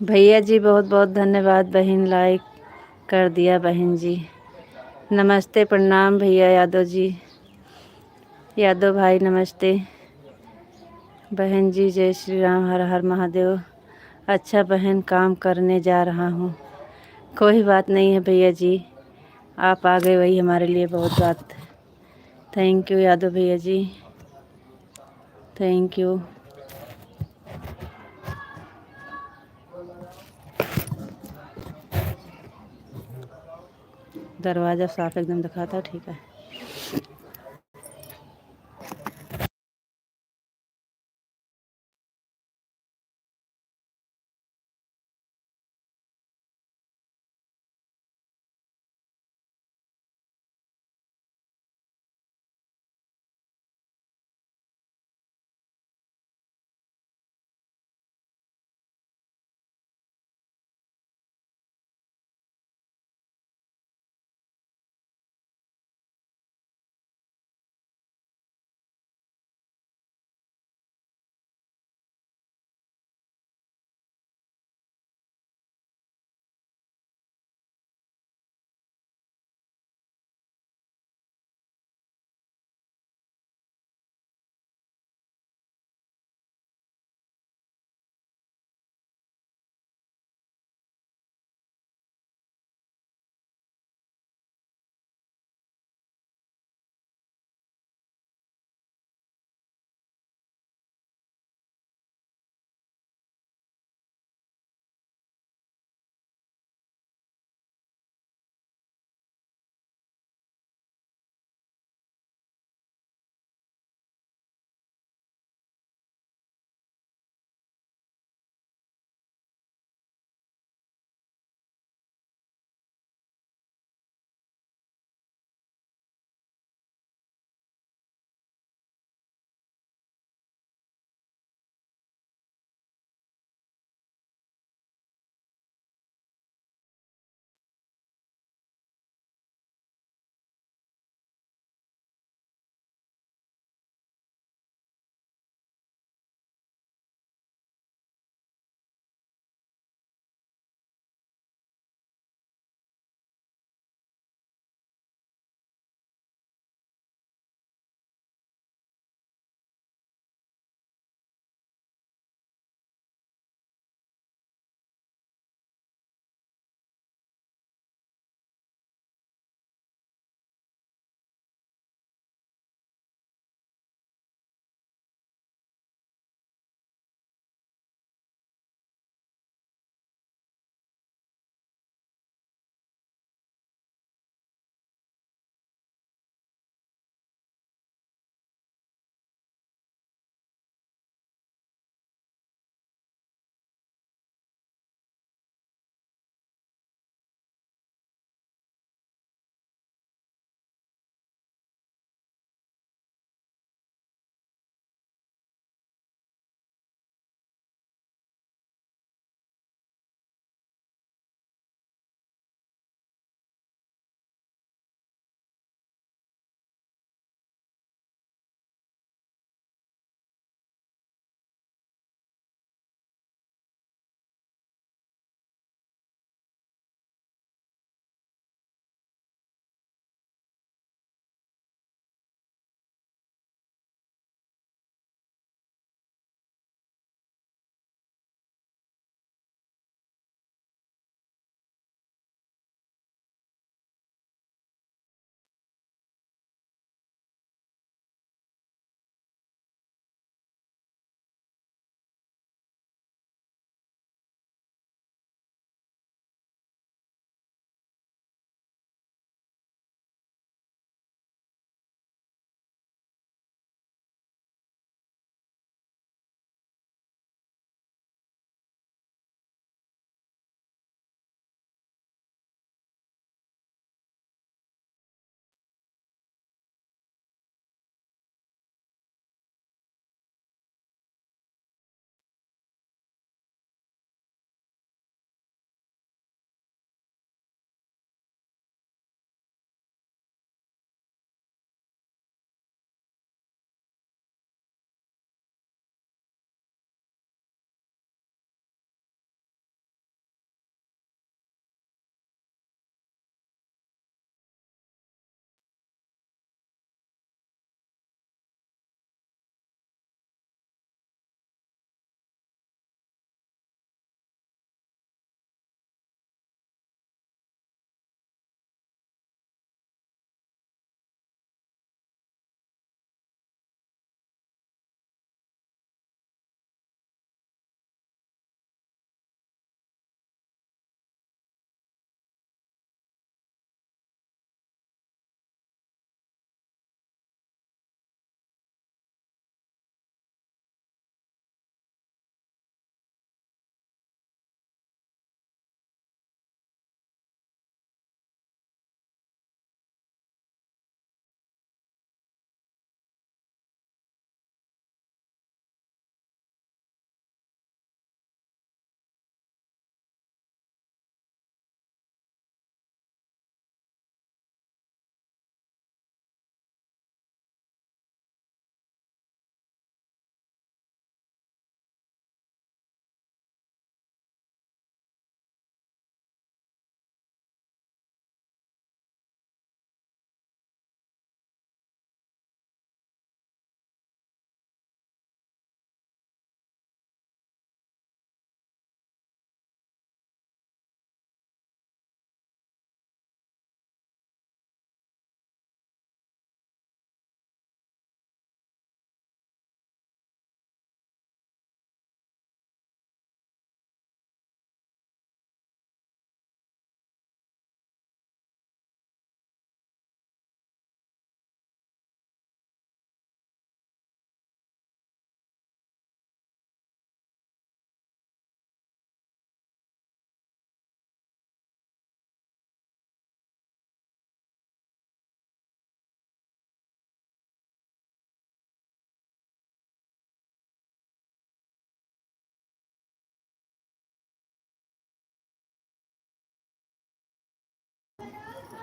भैया जी बहुत बहुत धन्यवाद बहन, लाइक कर दिया बहन जी। नमस्ते प्रणाम भैया यादव जी, यादव भाई नमस्ते। बहन जी जय श्री राम, हर हर महादेव। अच्छा बहन काम करने जा रहा हूँ। कोई बात नहीं है भैया जी, आप आ गए वही हमारे लिए बहुत बात। थैंक यू यादव भैया जी, थैंक यू। दरवाज़ा साफ एकदम दिखाता, ठीक है।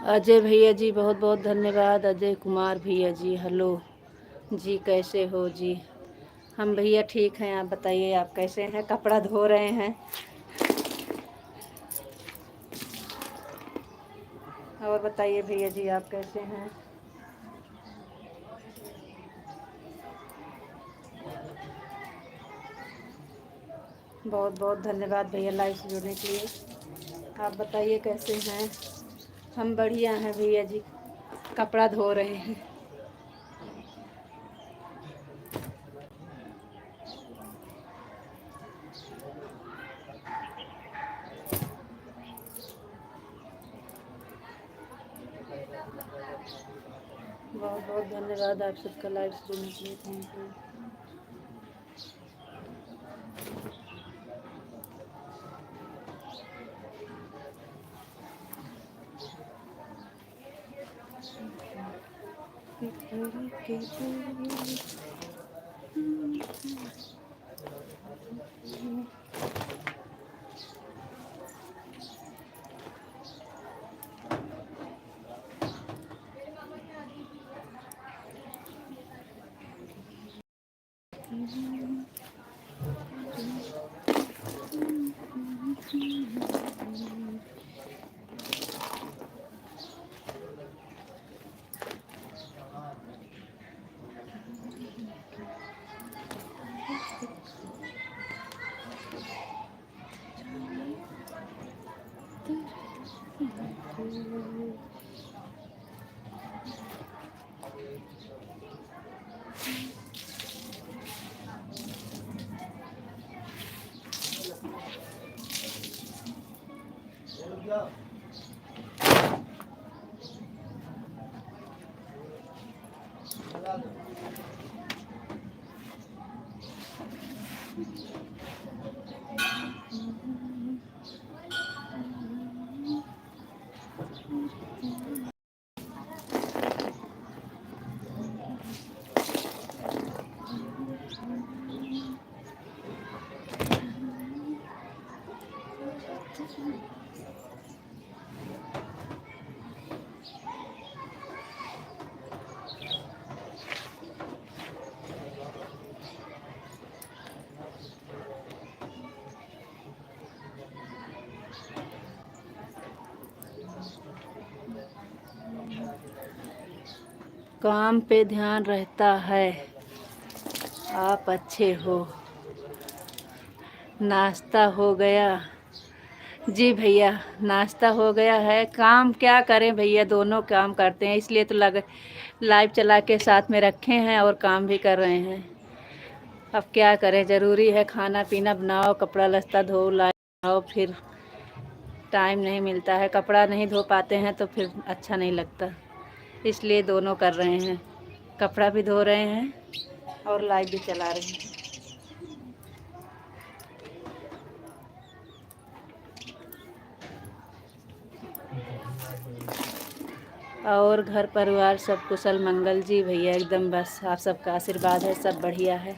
अजय भैया जी बहुत बहुत धन्यवाद। अजय कुमार भैया जी हेलो जी, कैसे हो जी? हम भैया ठीक हैं, आप बताइए आप कैसे हैं? कपड़ा धो रहे हैं। और बताइए भैया जी आप कैसे हैं? बहुत बहुत धन्यवाद भैया लाइव से जुड़ने के लिए। आप बताइए कैसे हैं? हम बढ़िया हैं भैया जी, कपड़ा धो रहे हैं। बहुत बहुत धन्यवाद आप सबका लाइव से जुड़ने के लिए। Thank you. काम पे ध्यान रहता है, आप अच्छे हो। नाश्ता हो गया? जी भैया नाश्ता हो गया है। काम क्या करें भैया, दोनों काम करते हैं, इसलिए तो लाइव चला के साथ में रखे हैं और काम भी कर रहे हैं। अब क्या करें, ज़रूरी है, खाना पीना बनाओ, कपड़ा लत्ता धो लाओ, फिर टाइम नहीं मिलता है, कपड़ा नहीं धो पाते हैं तो फिर अच्छा नहीं लगता, इसलिए दोनों कर रहे हैं। कपड़ा भी धो रहे हैं और लाइव भी चला रहे हैं। और घर परिवार सब कुशल मंगल? जी भैया एकदम, बस आप सबका आशीर्वाद है, सब बढ़िया है।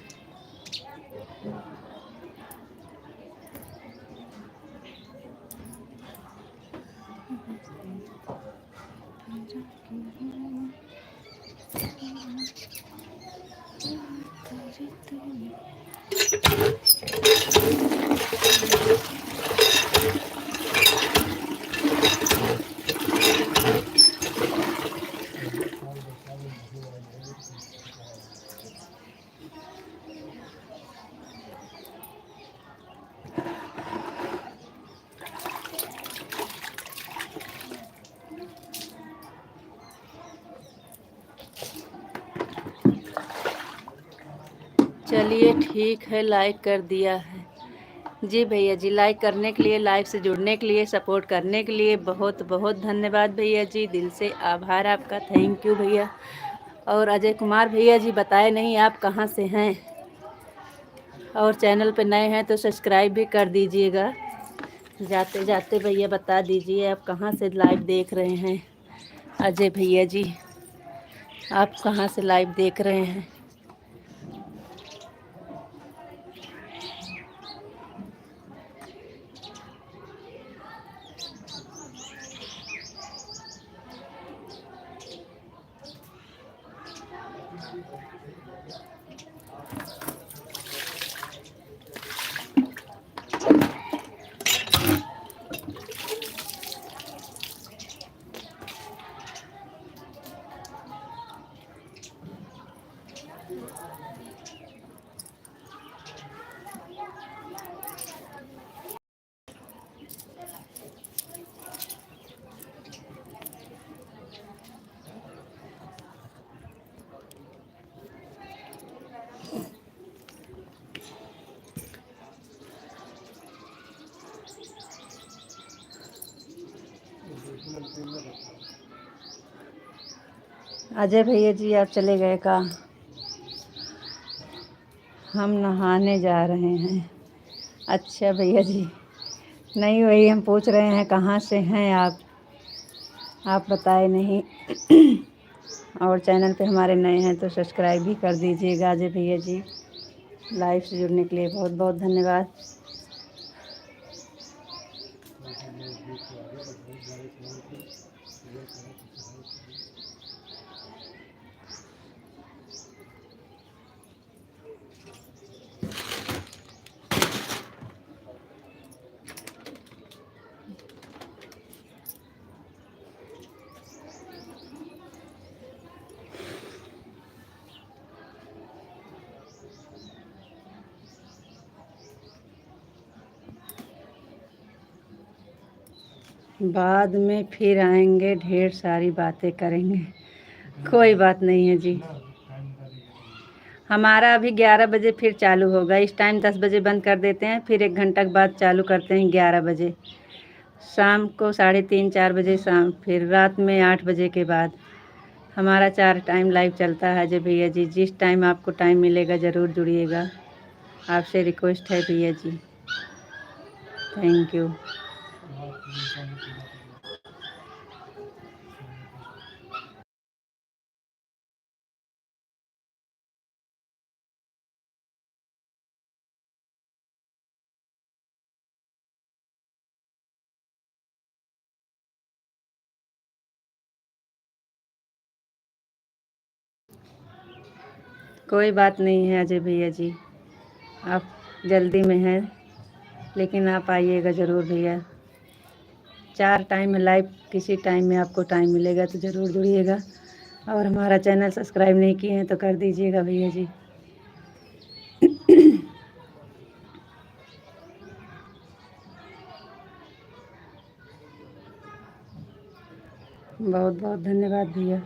चलिए ठीक है, लाइक कर दिया है। जी भैया जी, लाइक करने के लिए, लाइव से जुड़ने के लिए, सपोर्ट करने के लिए बहुत बहुत धन्यवाद भैया जी, दिल से आभार आपका, थैंक यू भैया। और अजय कुमार भैया जी बताए नहीं आप कहाँ से हैं, और चैनल पे नए हैं तो सब्सक्राइब भी कर दीजिएगा। जाते जाते भैया बता दीजिए आप कहाँ से लाइव देख रहे हैं। अजय भैया जी आप कहाँ से लाइव देख रहे हैं? अजय भैया जी आप चले गए का? हम नहाने जा रहे हैं। अच्छा भैया जी, नहीं वही हम पूछ रहे हैं कहाँ से हैं आप बताए नहीं। और चैनल पे हमारे नए हैं तो सब्सक्राइब भी कर दीजिएगा। अजय भैया जी, लाइव से जुड़ने के लिए बहुत बहुत धन्यवाद। बाद में फिर आएंगे, ढेर सारी बातें करेंगे। कोई बात नहीं है जी। हमारा अभी 11 बजे फिर चालू होगा। इस टाइम 10 बजे बंद कर देते हैं, फिर 1 घंटा के बाद चालू करते हैं 11 बजे। शाम को 3:30-4 बजे, शाम फिर रात में 8 बजे के बाद हमारा 4 टाइम लाइव चलता है। अजय भैया जी, जिस टाइम आपको टाइम मिलेगा ज़रूर जुड़िएगा। आपसे रिक्वेस्ट है भैया जी। Thank you. कोई बात नहीं है अजय भैया जी, आप जल्दी में हैं लेकिन आप आइएगा ज़रूर भैया। 4 टाइम में लाइव, किसी टाइम में आपको टाइम मिलेगा तो ज़रूर जुड़िएगा। और हमारा चैनल सब्सक्राइब नहीं किए हैं तो कर दीजिएगा भैया जी। बहुत बहुत धन्यवाद भैया।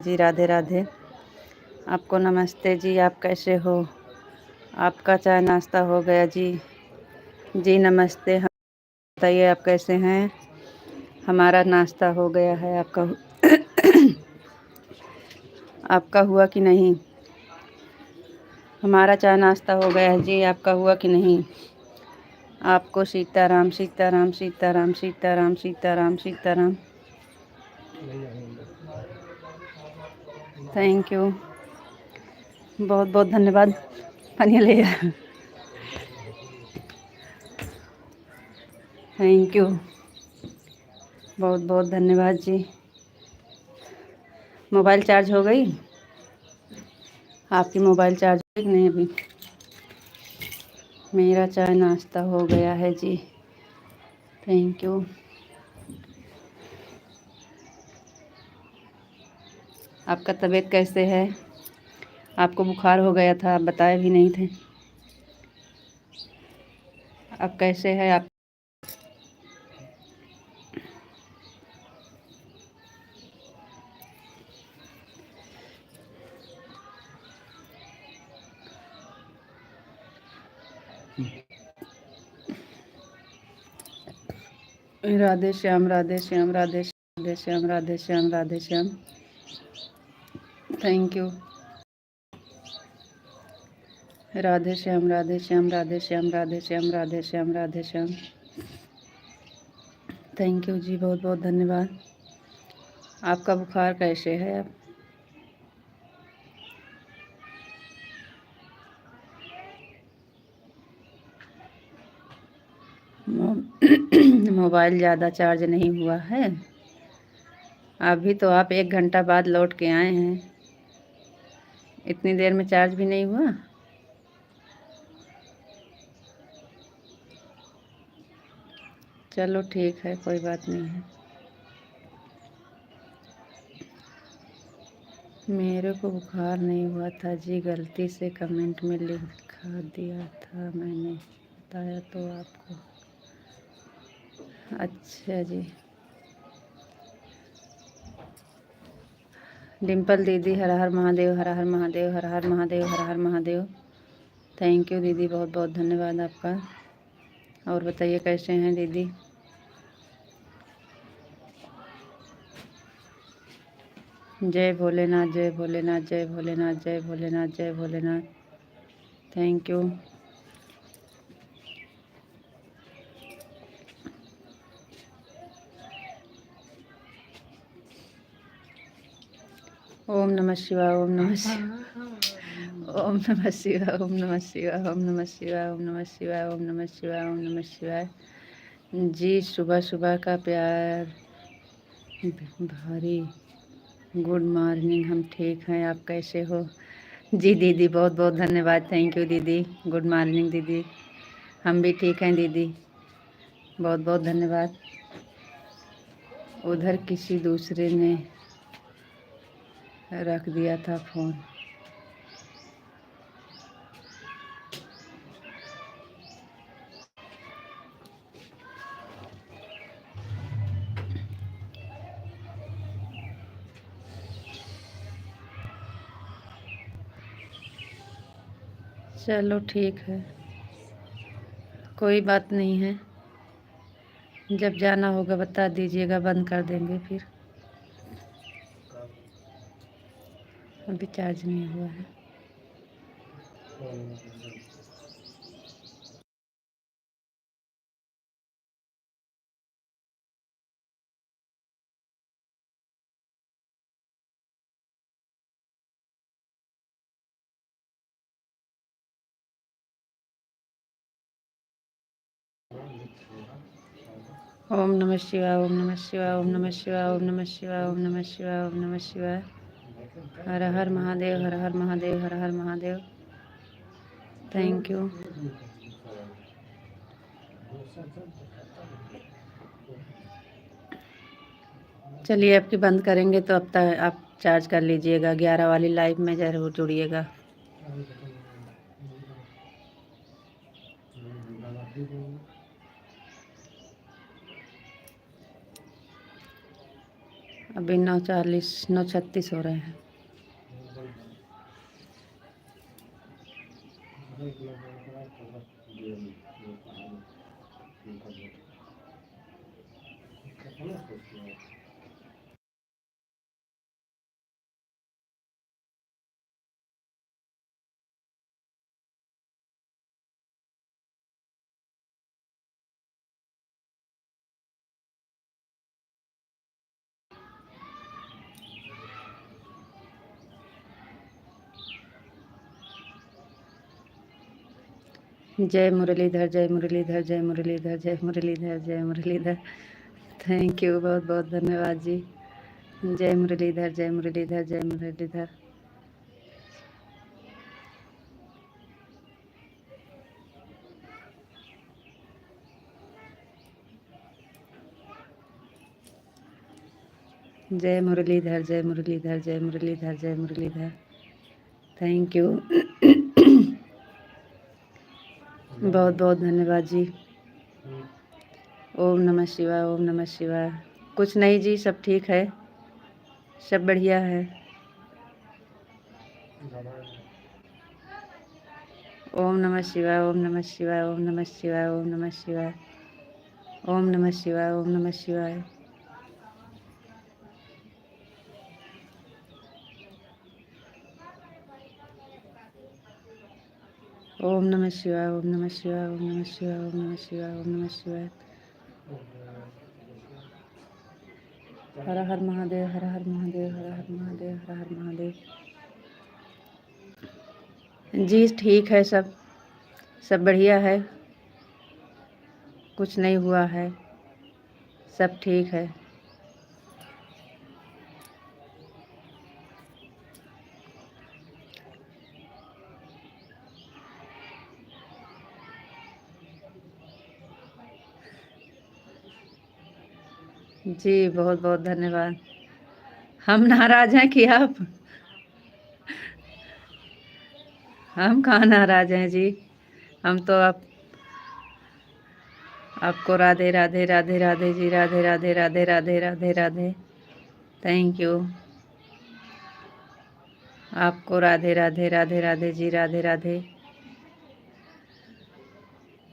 जी राधे राधे। आपको नमस्ते जी, आप कैसे हो? आपका चाय नाश्ता हो गया जी? जी नमस्ते, हम बताइए आप कैसे हैं? हमारा नाश्ता हो गया है, आपका हुआ कि नहीं? हमारा चाय नाश्ता हो गया है जी, आपका हुआ कि नहीं? आपको सीताराम सीताराम सीताराम सीताराम सीताराम सीताराम। थैंक यू, बहुत बहुत धन्यवाद। पानी ले थैंक यू, बहुत बहुत धन्यवाद जी। मोबाइल चार्ज हो गई? आपकी मोबाइल चार्ज हो गई कि नहीं अभी? मेरा चाय नाश्ता हो गया है जी, थैंक यू। आपका तबीयत कैसे है? आपको बुखार हो गया था, आप बताए भी नहीं थे। अब कैसे है आप? Radhe Shyam Radhe Shyam Radhe Radhe Shyam Radhe Shyam Radhe Shyam. Thank you. Radhe Shyam Radhe Shyam Radhe Shyam Radhe Shyam Radhe Shyam Radhe Shyam. Thank you जी, बहुत बहुत धन्यवाद। आपका बुखार कैसे है अब? मोबाइल ज़्यादा चार्ज नहीं हुआ है। अभी तो आप 1 घंटा बाद लौट के आए हैं, इतनी देर में चार्ज भी नहीं हुआ। चलो ठीक है, कोई बात नहीं है। मेरे को बुखार नहीं हुआ था जी, गलती से कमेंट में लिखा दिया था मैंने, बताया तो आपको। अच्छा जी। डिम्पल दीदी, हर हर महादेव, हर हर महादेव, हर हर महादेव, हर हर महादेव। थैंक यू दीदी, बहुत बहुत धन्यवाद आपका। और बताइए कैसे हैं दीदी? जय भोलेनाथ, जय भोलेनाथ, जय भोलेनाथ, जय भोलेनाथ, जय भोलेनाथ। Thank you. ओम नमः शिवाय, ओम नमः शिवाय, ओम नमः शिवाय, ओम नमः शिवाय, ओम नमः शिवाय, ओम नमः शिवाय, ओम नमः शिवाय, ओम नमः शिवाय। जी सुबह सुबह का प्यार भारी गुड मॉर्निंग, हम ठीक हैं, आप कैसे हो? जी दीदी, बहुत बहुत धन्यवाद, थैंक यू दीदी। गुड मॉर्निंग दीदी, हम भी ठीक हैं दीदी, बहुत बहुत धन्यवाद। उधर किसी दूसरे ने रख दिया था फ़ोन। चलो ठीक है, कोई बात नहीं है। जब जाना होगा बता दीजिएगा, बंद कर देंगे फिर। अभी चार्ज नहीं हुआ है। ओम नमः शिवाय, ओम नमः शिवाय, ओम नमः शिवाय, ओम नमः शिवाय, ओम नमः शिवाय, ओम नमः शिवाय। हर हर महादेव, हर हर महादेव, हर हर महादेव। Thank you. चलिए आपकी बंद करेंगे तो अब तक आप चार्ज कर लीजिएगा। 11 वाली लाइव में ज़रूर जुड़िएगा। अभी 9:40 9:36 हो रहे हैं। जय मुरलीधर, जय मुरलीधर, जय मुरलीधर, जय मुरलीधर, जय मुरलीधर। थैंक यू, बहुत बहुत धन्यवाद जी। जय मुरलीधर, जय मुरलीधर, जय मुरलीधर। जय मुरलीधर, जय मुरलीधर, जय मुरलीधर, जय मुरलीधर। Thank you. बहुत बहुत धन्यवाद जी। ओम नमः शिवाय, ओम नमः शिवाय। कुछ नहीं जी, सब ठीक है, सब बढ़िया है। ओम नमः शिवाय, ओम नमः शिवाय, ओम नमः शिवाय, ओम नमः शिवाय, ओम नमः शिवाय, ओम नमः शिवाय। ओम नमः शिवाय, ओम नमः शिवाय, ओम नमः शिवाय, ओम नमः शिवाय, ओम नमः शिवाय। हर हर महादेव, हर हर महादेव, हर हर महादेव, हर हर महादेव। जी ठीक है, सब सब बढ़िया है, कुछ नहीं हुआ है, सब ठीक है। जी बहुत बहुत धन्यवाद। हम नाराज हैं कि आप? हम कहाँ नाराज हैं जी, हम तो आपको राधे राधे राधे राधे जी, राधे राधे राधे राधे राधे राधे। Thank you. आपको राधे राधे राधे राधे जी, राधे राधे।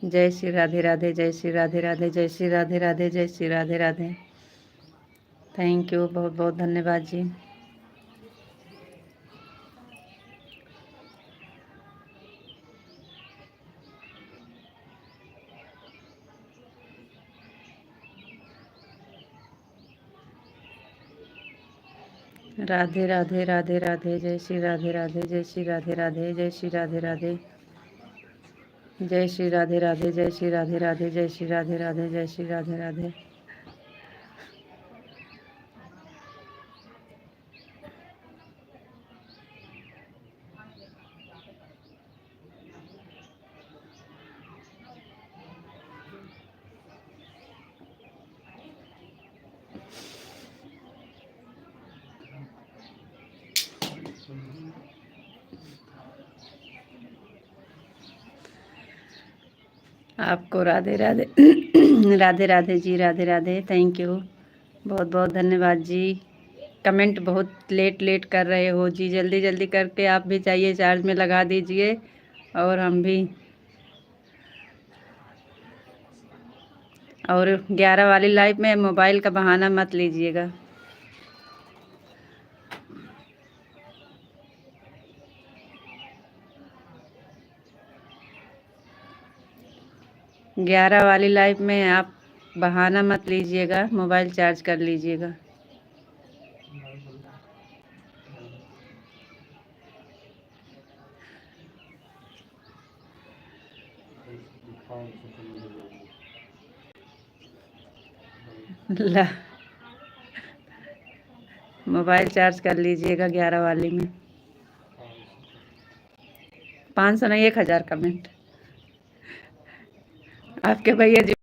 जय श्री राधे राधे, जय श्री राधे राधे, जय श्री राधे राधे, जय श्री राधे राधे। थैंक यू, बहुत बहुत धन्यवाद जी। राधे राधे राधे राधे, जय श्री राधे राधे, जय श्री राधे राधे, जय श्री राधे राधे, जय श्री राधे राधे, जय श्री राधे राधे, जय श्री राधे राधे, जय श्री राधे राधे। आपको राधे राधे राधे राधे जी, राधे राधे। थैंक यू, बहुत बहुत धन्यवाद जी। कमेंट बहुत लेट लेट कर रहे हो जी, जल्दी जल्दी करके आप भी चाहिए चार्ज में लगा दीजिए, और हम भी। और 11 वाली लाइव में मोबाइल का बहाना मत लीजिएगा। 11 वाली लाइव में आप बहाना मत लीजिएगा, मोबाइल चार्ज कर लीजिएगा। ला, मोबाइल चार्ज कर लीजिएगा 11 वाली में। 500 नहीं, 1000 कमेंट आपके भैया जी।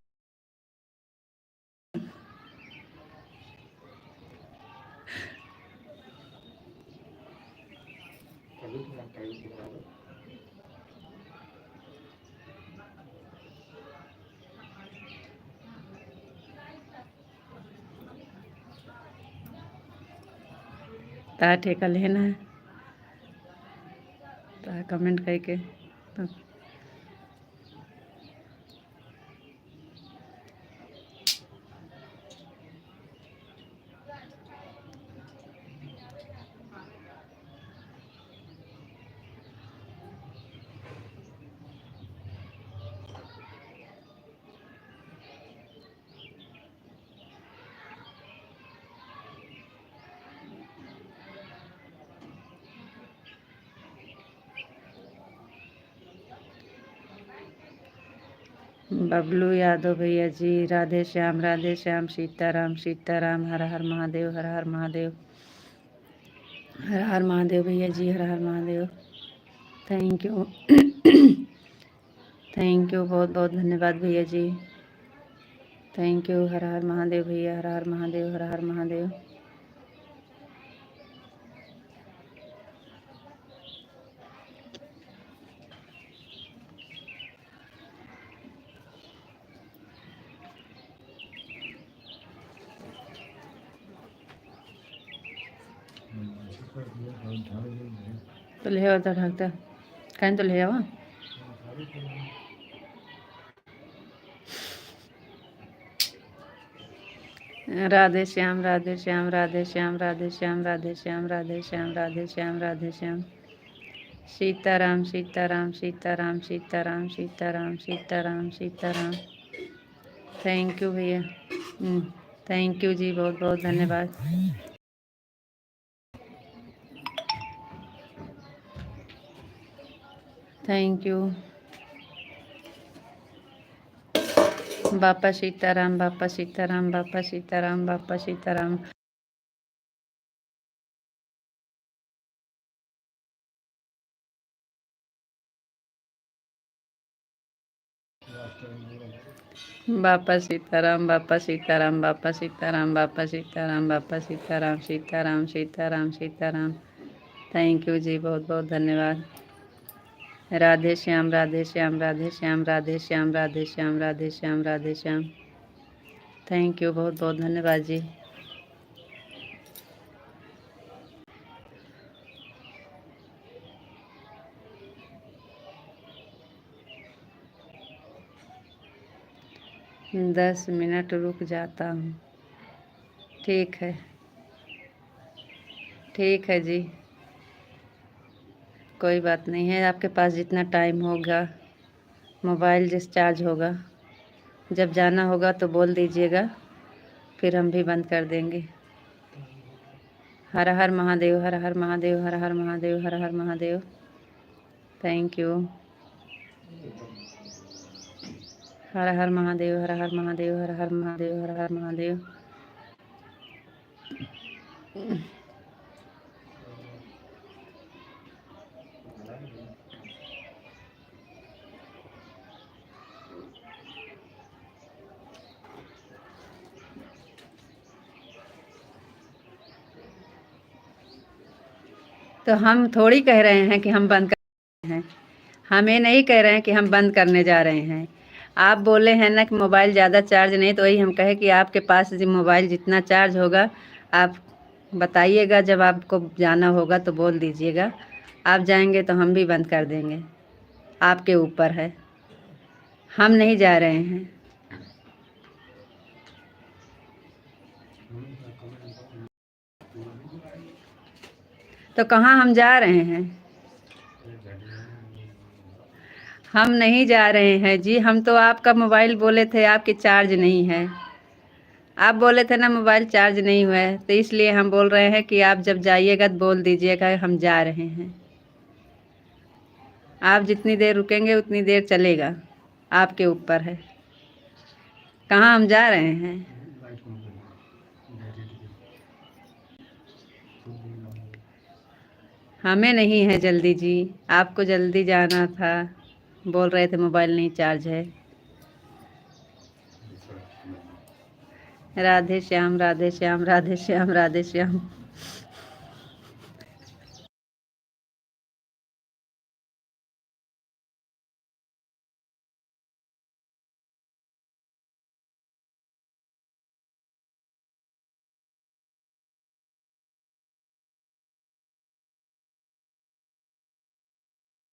ता ठेका लेना है ता कमेंट करके तो बबलू यादव भैया जी, राधे श्याम, सीताराम, हर हर महादेव, हर हर महादेव, हर हर महादेव भैया जी, Har Har Mahadev. Thank you thank you, बहुत बहुत धन्यवाद भैया जी। थैंक यू, हर हर महादेव भैया, हर हर महादेव, हर हर महादेव। तो ले आओ ढकता कहीं तो ले आओ। राधे श्याम, राधे श्याम, राधे श्याम, राधे श्याम, राधे श्याम, राधे श्याम, राधे श्याम, राधे श्याम। सीताराम, सीताराम, सीताराम, सीताराम, सीताराम, सीताराम, सीताराम। थैंक यू भैया, थैंक यू जी, बहुत बहुत धन्यवाद। Thank you. बापा सीताराम, बापा सीताराम, बापा सीताराम, बापा सीताराम। बापा सीताराम, बापा सीताराम, बापा सीताराम, बापा सीताराम, बापा सीताराम, सीताराम, सीताराम, सीताराम। थैंक यू जी, बहुत बहुत धन्यवाद। राधे श्याम, राधे श्याम, राधे श्याम, राधे श्याम, राधे श्याम, राधे श्याम, राधे श्याम। थैंक यू, बहुत बहुत धन्यवाद जी। दस मिनट रुक जाता हूँ। ठीक है, ठीक है जी, कोई बात नहीं है। आपके पास जितना टाइम होगा, मोबाइल डिस्चार्ज होगा, जब जाना होगा तो बोल दीजिएगा, फिर हम भी बंद कर देंगे। हर हर महादेव, हर हर महादेव, हर हर महादेव, हर हर महादेव। Thank you. हर हर महादेव, हर हर महादेव, हर हर महादेव, हर हर महादेव। तो हम थोड़ी कह रहे हैं कि हम बंद कर रहे हैं, हम ये नहीं कह रहे हैं कि हम बंद करने जा रहे हैं। आप बोले हैं ना कि मोबाइल ज़्यादा चार्ज नहीं, तो वही हम कहे कि आपके पास जो मोबाइल जितना चार्ज होगा आप बताइएगा, जब आपको जाना होगा तो बोल दीजिएगा। आप जाएंगे तो हम भी बंद कर देंगे, आपके ऊपर है, हम नहीं जा रहे हैं। तो कहाँ हम जा रहे हैं? हम नहीं जा रहे हैं जी, हम तो आपका मोबाइल बोले थे आपकी चार्ज नहीं है। आप बोले थे ना मोबाइल चार्ज नहीं हुआ है, तो इसलिए हम बोल रहे हैं कि आप जब जाइएगा तो बोल दीजिएगा हम जा रहे हैं। आप जितनी देर रुकेंगे उतनी देर चलेगा, आपके ऊपर है। कहाँ हम जा रहे हैं? हमें नहीं है जल्दी जी, आपको जल्दी जाना था, बोल रहे थे मोबाइल नहीं चार्ज है। राधे श्याम, राधे श्याम, राधे श्याम, राधे श्याम।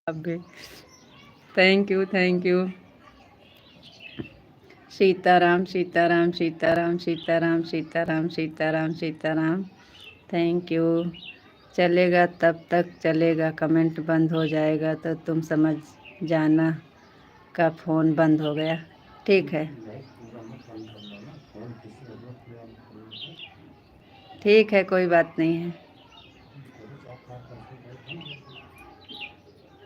आप भी। Thank you, thank you. Sitaram Sitaram Sitaram Sitaram Sitaram Sitaram Sitaram. Thank you. चलेगा तब तक चलेगा, कमेंट बंद हो जाएगा तो तुम समझ जाना का फ़ोन बंद हो गया। ठीक है, ठीक है, कोई बात नहीं है।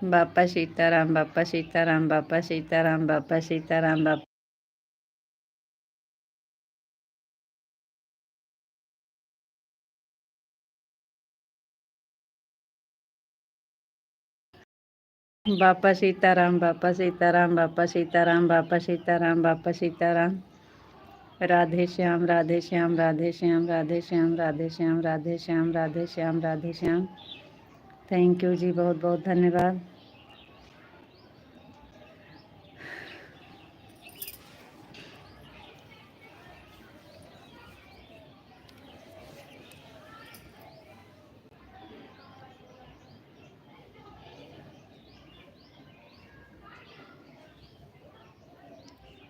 बापा सीताराम, बापा सीताराम, बापा सीताराम, बापा सीताराम, बापा बापा सीताराम, बापा सीताराम, बापा सीताराम, बापा सीताराम, बापा सीताराम। राधे श्याम, राधे श्याम, राधे श्याम, राधे श्याम, राधे श्याम, राधे श्याम, राधे श्याम, राधे श्याम। थैंक यू जी, बहुत बहुत धन्यवाद।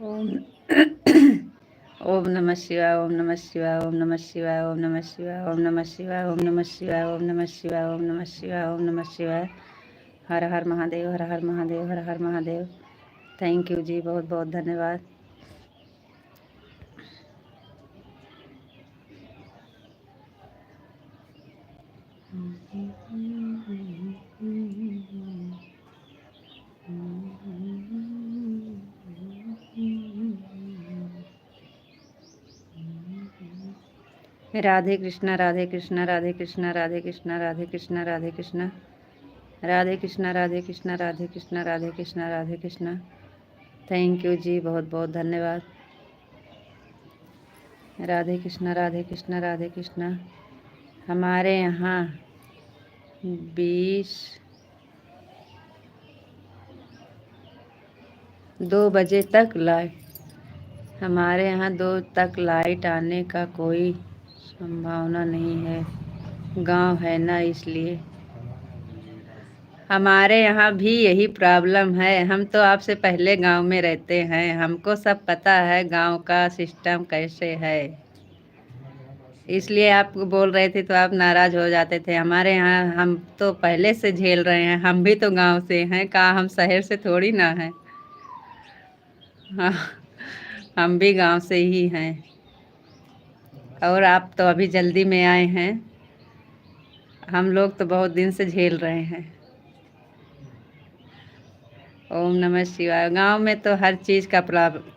ओम ओम नमः शिवाय, ओम नमः शिवाय, ओम नमः शिवाय, ओम नमः शिवाय, ओम नमः शिवाय, ओम नमः शिवाय, ओम नमः शिवाय, ओम नमः शिवाय, ओम नमः शिवाय। हर हर महादेव, हर हर महादेव, हर हर महादेव। थैंक यू जी, बहुत बहुत धन्यवाद। राधे कृष्णा, राधे कृष्णा, राधे कृष्णा, राधे कृष्णा, राधे कृष्णा, राधे कृष्णा, राधे कृष्णा, राधे कृष्णा, राधे कृष्णा, राधे कृष्णा, राधे कृष्णा। थैंक यू जी, बहुत बहुत धन्यवाद। राधे कृष्णा, राधे कृष्णा, राधे कृष्णा। हमारे यहाँ 2 बजे तक लाइट, हमारे यहाँ 2 तक लाइट आने का कोई संभावना नहीं है, गांव है ना इसलिए। हमारे यहाँ भी यही प्रॉब्लम है। हम तो आपसे पहले गांव में रहते हैं, हमको सब पता है गांव का सिस्टम कैसे है। इसलिए आप बोल रहे थे तो आप नाराज़ हो जाते थे। हमारे यहाँ हम तो पहले से झेल रहे हैं, हम भी तो गांव से हैं, कहाँ हम शहर से थोड़ी ना हैं। हाँ, हम भी गांव से ही हैं। और आप तो अभी जल्दी में आए हैं, हम लोग तो बहुत दिन से झेल रहे हैं। ओम नमः शिवाय। गांव में तो हर चीज़ का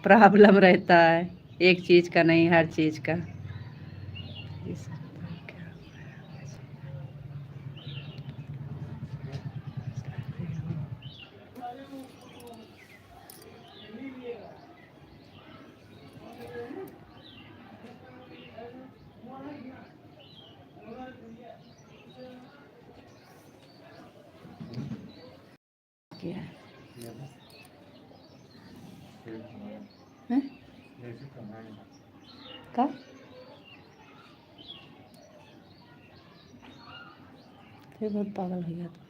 प्रॉब्लम रहता है, एक चीज़ का नहीं, हर चीज़ का। क्या है? हैं? का फिर बहुत पागल हो गया था।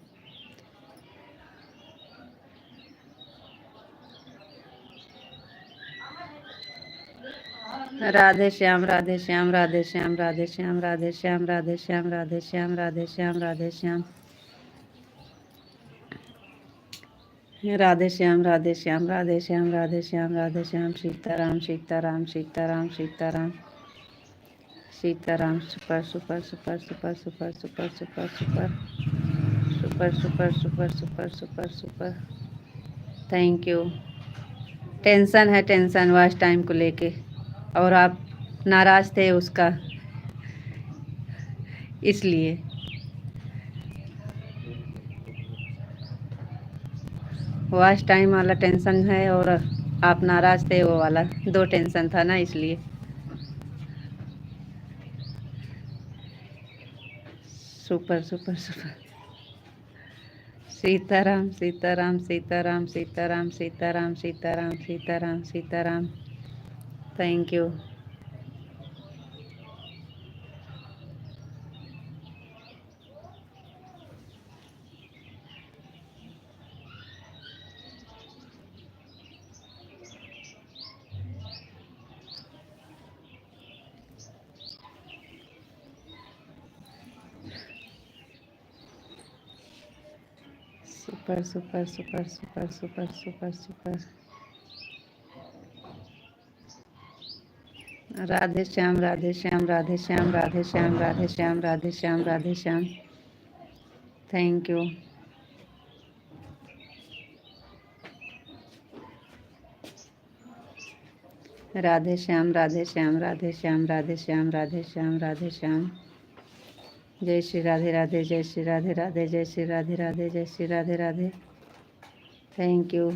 Radhe Shyam, Radhe Shyam, Radhe Shyam, Radhe Shyam, Radhe Shyam, Radhe Shyam, Radhe Shyam, Radhe Shyam, Radhe Shyam, Radhe Shyam, Radhe Shyam, Radhe Shyam, Radhe Shyam, Radhe Shyam. Sitaram Sitaram Sitaram Sitaram Sitaram. Super super super super super super super super super super super super super super. Thank you. Tension है, टेंशन वॉच टाइम को लेके, और आप नाराज़ थे उसका, इसलिए। वॉच टाइम वाला टेंशन है और आप नाराज़ थे, वो वाला 2 टेंशन था ना, इसलिए। Super super super. Sitaram Sitaram Sitaram Sitaram Sitaram Sitaram Sitaram Sitaram. Thank you. Super super super super super super super. Radhe Shyam Radhe Shyam Radhe Shyam Radhe Shyam Radhe Shyam Radhe Shyam Radhe Shyam. Thank you. Radhe Shyam Radhe Shyam Radhe Shyam Radhe Shyam Radhe Shyam Radhe Shyam. जय श्री राधे राधे जय श्री राधे राधे जय श्री राधे राधे जय Shri Radhe Radhe. Thank you.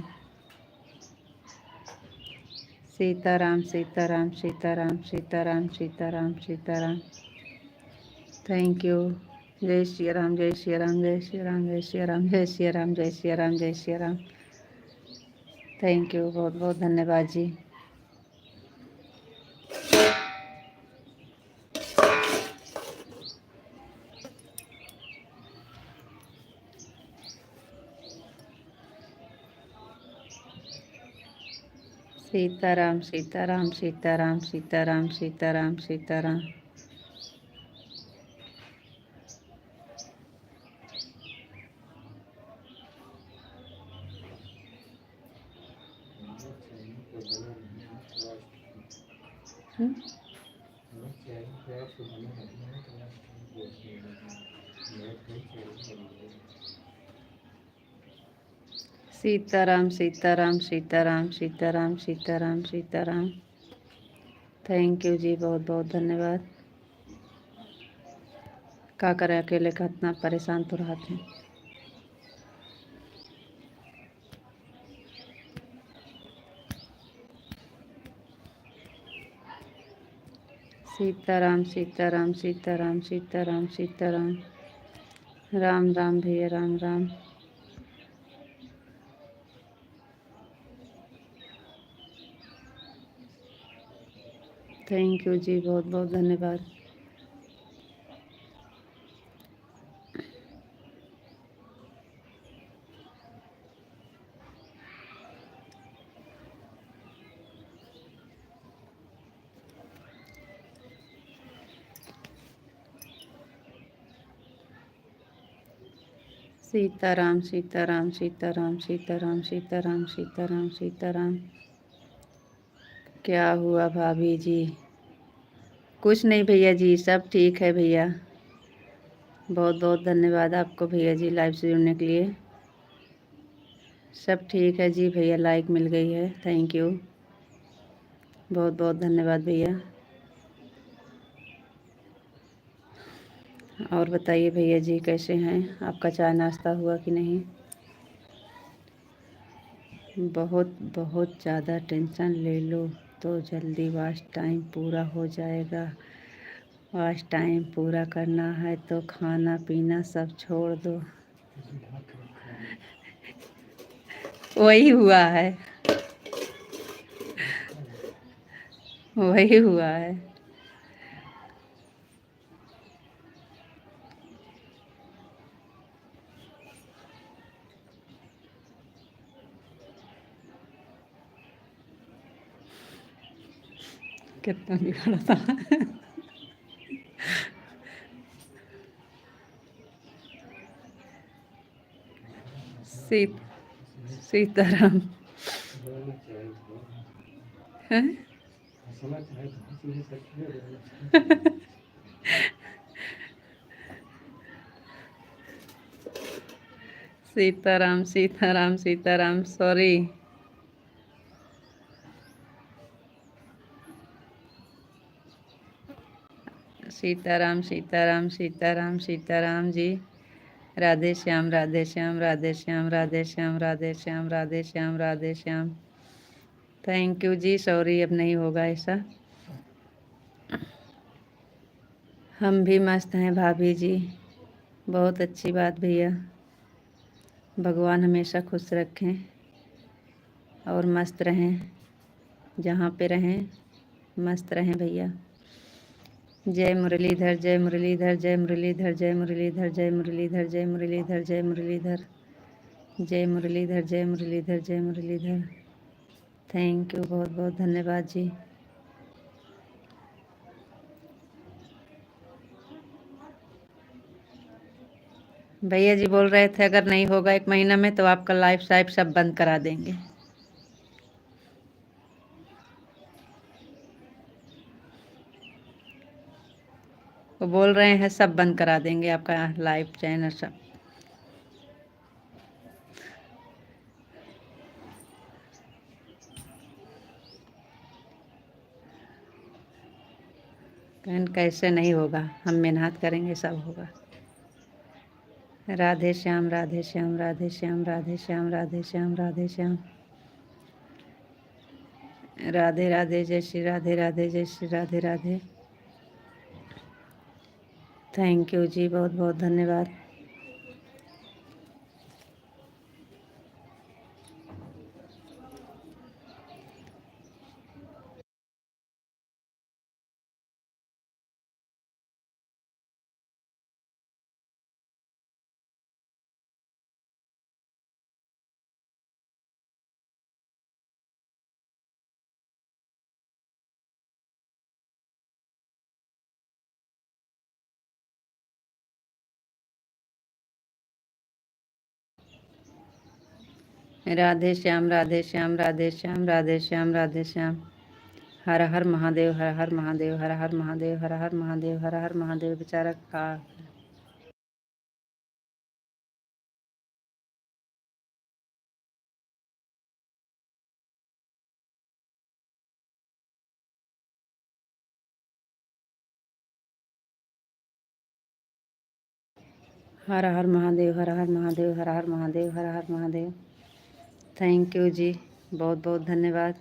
Sitaram Sitaram Sitaram Sitaram Sitaram Sitaram. Thank you. जय श्री राम जय श्री राम जय श्री राम जय श्री राम जय श्री राम जय श्री राम जय श्री राम। थैंक यू, बहुत बहुत धन्यवाद जी। सीताराम सीताराम सीताराम सीताराम सीताराम सीताराम। सीताराम सीताराम सीताराम सीताराम सीताराम सीताराम। थैंक यू जी, बहुत बहुत धन्यवाद। का करें, अकेले का इतना परेशान तो रहते हैं। सीताराम सीताराम सीताराम सीताराम सीताराम। राम राम भैया, राम राम। थैंक यू जी, बहुत बहुत धन्यवाद। सीताराम सीताराम सीताराम सीताराम सीताराम सीताराम सीताराम। क्या हुआ भाभी जी? कुछ नहीं भैया जी, सब ठीक है भैया। बहुत बहुत धन्यवाद आपको भैया जी लाइव से जुड़ने के लिए। सब ठीक है जी भैया, लाइक मिल गई है। थैंक यू, बहुत बहुत धन्यवाद भैया। और बताइए भैया जी कैसे हैं? आपका चाय नाश्ता हुआ कि नहीं? बहुत बहुत ज़्यादा टेंशन ले लो तो जल्दी वॉच टाइम पूरा हो जाएगा। वॉच टाइम पूरा करना है तो खाना पीना सब छोड़ दो। वही हुआ है, वही हुआ है। कितना बिगड़ा था। सीताराम हैं? Sitaram Sitaram Sitaram, sorry. Sitaram Sitaram Sitaram Sitaram ji. Radhe Shyam Radhe Shyam Radhe Shyam Radhe Shyam Radhe Shyam Radhe Shyam Radhe Shyam. Thank you जी, सॉरी अब नहीं होगा ऐसा। हम भी मस्त हैं भाभी जी। बहुत अच्छी बात भैया। भगवान हमेशा खुश रखें और मस्त रहें, जहाँ पे रहें मस्त रहें भैया। जय मुरलीधर जय मुरलीधर जय मुरलीधर जय मुरलीधर जय मुरलीधर जय मुरलीधर जय मुरलीधर जय मुरलीधर जय मुरलीधर जय मुरलीधर। थैंक यू, बहुत बहुत धन्यवाद जी। भैया जी बोल रहे थे अगर नहीं होगा 1 महीना में तो आपका लाइफ साइफ सब बंद करा देंगे। वो बोल रहे हैं सब बंद करा देंगे आपका लाइव चैनल सब। कहन कैसे नहीं होगा, हम मेहनत करेंगे सब होगा। राधे श्याम राधे श्याम राधे श्याम राधे श्याम राधे श्याम राधे श्याम। राधे राधे, जय श्री राधे राधे, जय श्री राधे राधे। थैंक यू जी, बहुत बहुत धन्यवाद। राधे श्याम राधे श्याम राधे श्याम राधे श्याम राधे श्याम। हर हर महादेव, हर हर महादेव, हर हर महादेव, हर हर महादेव, हर हर महादेव। बेचारा का हर हर महादेव, हर हर महादेव, हर हर महादेव, हर हर महादेव। थैंक यू जी, बहुत बहुत धन्यवाद।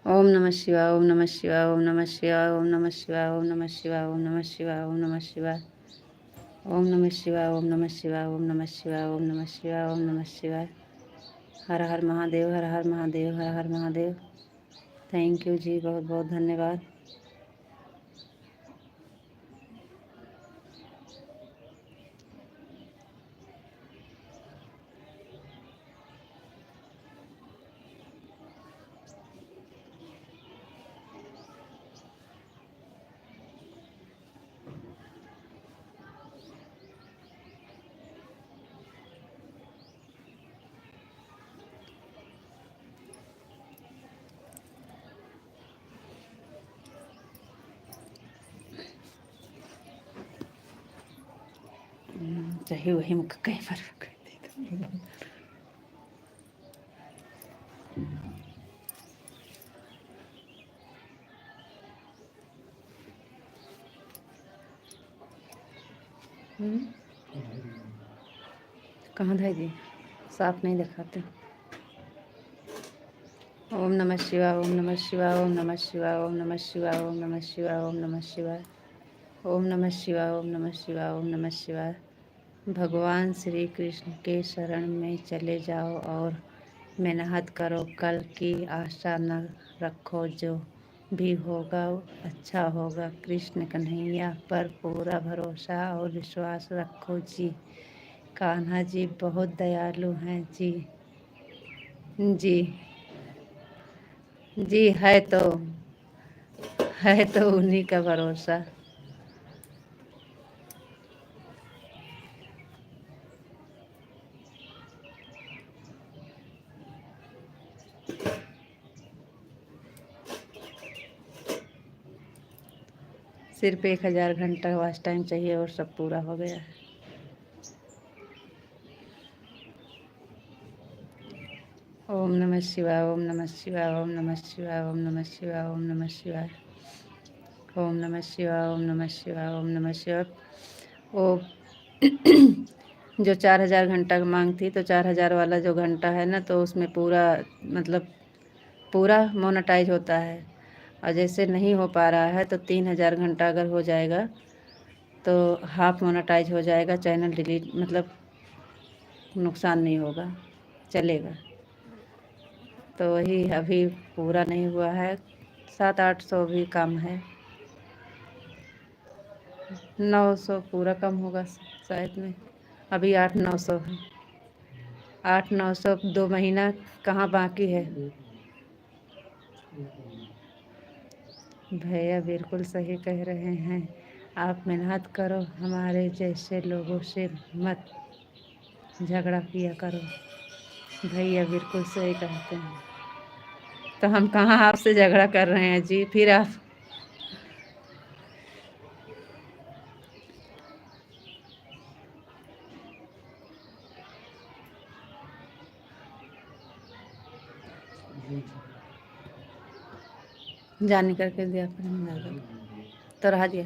ओम नमः शिवाय, ओम नमः शिवाय, ओम नमः शिवाय, ओम नमः शिवाय, ओम नमः शिवाय, ओम नमः शिवाय, ओम नमः शिवाय, ओम नमः शिवाय, ओम नमः शिवाय, ओम नमः शिवाय, ओम नमः शिवाय, ओम नमः शिवाय। हर हर महादेव, हर हर महादेव, हर हर महादेव। थैंक यू जी, बहुत बहुत धन्यवाद। चाहिए वही मुख कहीं पर कहाँ धाई दी, साफ नहीं दिखाते। ओम नमः शिवाय, ओम नमः शिवाय, ओम नमः शिवाय, ओम नमः शिवाय, ओम नमः शिवाय, ओम नमः शिवाय, ओम नमः शिवाय, ओम नमः शिवाय, ओम नमः शिवाय। भगवान श्री कृष्ण के शरण में चले जाओ और मेहनत करो, कल की आशा न रखो, जो भी होगा अच्छा होगा। कृष्ण कन्हैया पर पूरा भरोसा और विश्वास रखो जी। कान्हा जी बहुत दयालु हैं जी। जी जी, है तो उन्हीं का भरोसा। सिर्फ 1000 घंटा वाच टाइम चाहिए और सब पूरा हो गया है। ओम नमः शिवाय, ओम नमः शिवाय, ओम नमः शिवाय, ओम नमः शिवाय, ओम नमः शिवाय, ओम नमः शिवाय, ओम नमः शिवाय, ओम नमः शिवाय। ओ जो 4000 घंटा मांग थी, तो 4000 वाला जो घंटा है ना, तो उसमें पूरा मतलब पूरा मोनेटाइज होता है। और जैसे नहीं हो पा रहा है तो 3000 घंटा अगर हो जाएगा तो हाफ मोनेटाइज हो जाएगा, चैनल डिलीट मतलब नुकसान नहीं होगा, चलेगा। तो वही अभी पूरा नहीं हुआ है, 700-800 भी कम है, 900 पूरा कम होगा शायद में। अभी 800-900 है, 800-900 2 महीना कहाँ बाकी है। भैया बिल्कुल सही कह रहे हैं, आप मेहनत करो, हमारे जैसे लोगों से मत झगड़ा किया करो। भैया बिल्कुल सही कहते हैं। तो हम कहाँ आपसे झगड़ा कर रहे हैं जी, फिर आप जाने करके दिया तो रहा दिया।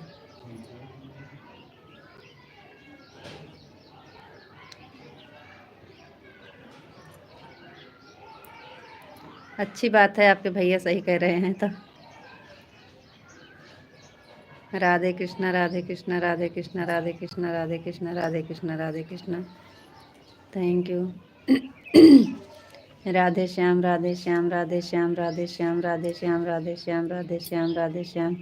अच्छी बात है, आपके भैया सही कह रहे हैं। तो Radhe Krishna Radhe Krishna Radhe Krishna Radhe Krishna Radhe Krishna Radhe Krishna Radhe Krishna. Thank you. Radhe Shyam Radhe Shyam Radhe Shyam Radhe Shyam Radhe Shyam Radhe Shyam Radhe Shyam Radhe Shyam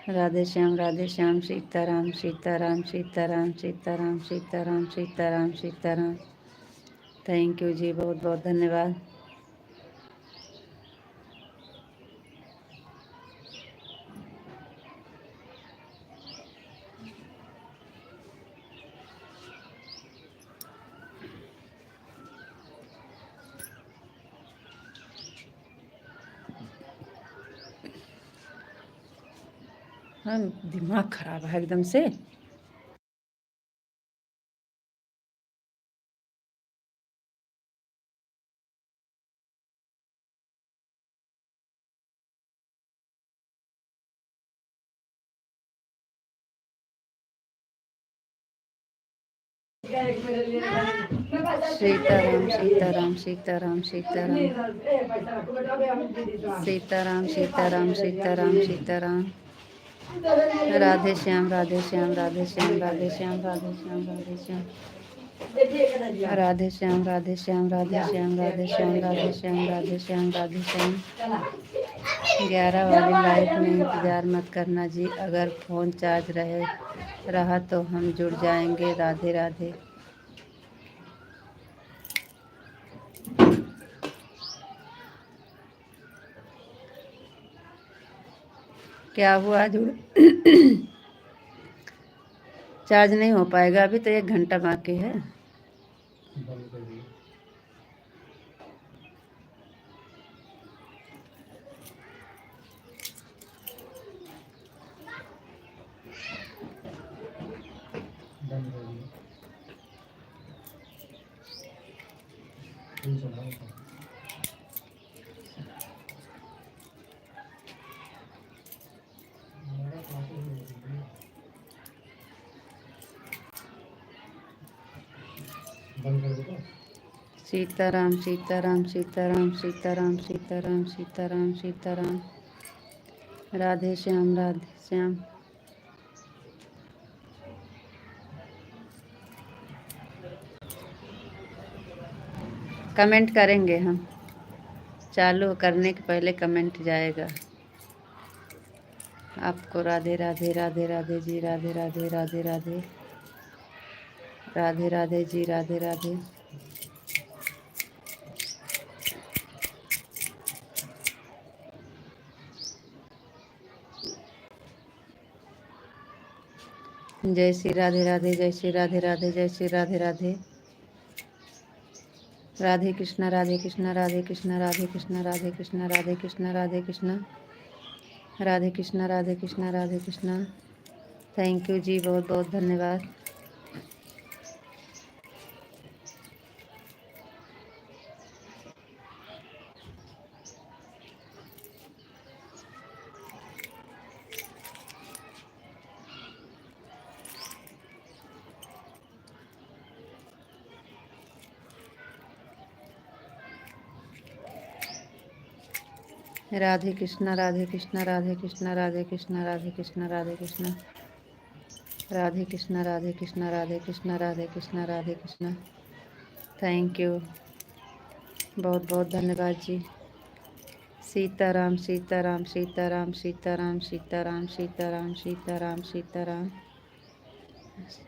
Radhe Shyam Radhe Shyam. Sitaram Sitaram Sitaram Sitaram Sitaram Sitaram Sitaram. Thank you जी, बहुत बहुत धन्यवाद। हाँ, दिमाग खराब है एकदम से। सीताराम सीताराम सीताराम सीताराम सीताराम सीताराम सीताराम सीताराम। राधे श्याम राधे श्याम राधे श्याम राधे श्याम राधे श्याम राधे श्याम राधे श्याम राधे श्याम राधे श्याम राधे श्याम राधे श्याम राधे श्याम राधे श्याम। 11 वाली लाइफ में इंतज़ार मत करना जी, अगर फ़ोन चार्ज रहा तो हम जुड़ जाएंगे। राधे राधे। क्या हुआ? जुड़ चार्ज नहीं हो पाएगा अभी, तो 1 घंटा बाकी है। सीताराम सीताराम सीताराम सीताराम सीताराम सीताराम सीताराम। राधे श्याम राधे श्याम। कमेंट करेंगे हम, चालू करने के पहले कमेंट जाएगा आपको। राधे राधे राधे राधे जी, राधे राधे राधे राधे राधे राधे जी, राधे राधे। जय श्री राधे राधे, जय श्री राधे राधे, जय श्री राधे राधे। राधे कृष्णा राधे कृष्णा राधे कृष्णा राधे कृष्णा राधे कृष्णा राधे कृष्णा राधे कृष्णा राधे कृष्णा राधे कृष्णा राधे कृष्णा। थैंक यू जी, बहुत बहुत धन्यवाद। राधे कृष्णा राधे कृष्णा राधे कृष्णा राधे कृष्णा राधे कृष्णा राधे कृष्णा राधे कृष्णा राधे कृष्णा राधे कृष्णा राधे कृष्णा राधे कृष्णा। थैंक यू, बहुत बहुत धन्यवाद जी। सीताराम सीताराम सीताराम सीताराम सीताराम सीताराम सीताराम सीताराम।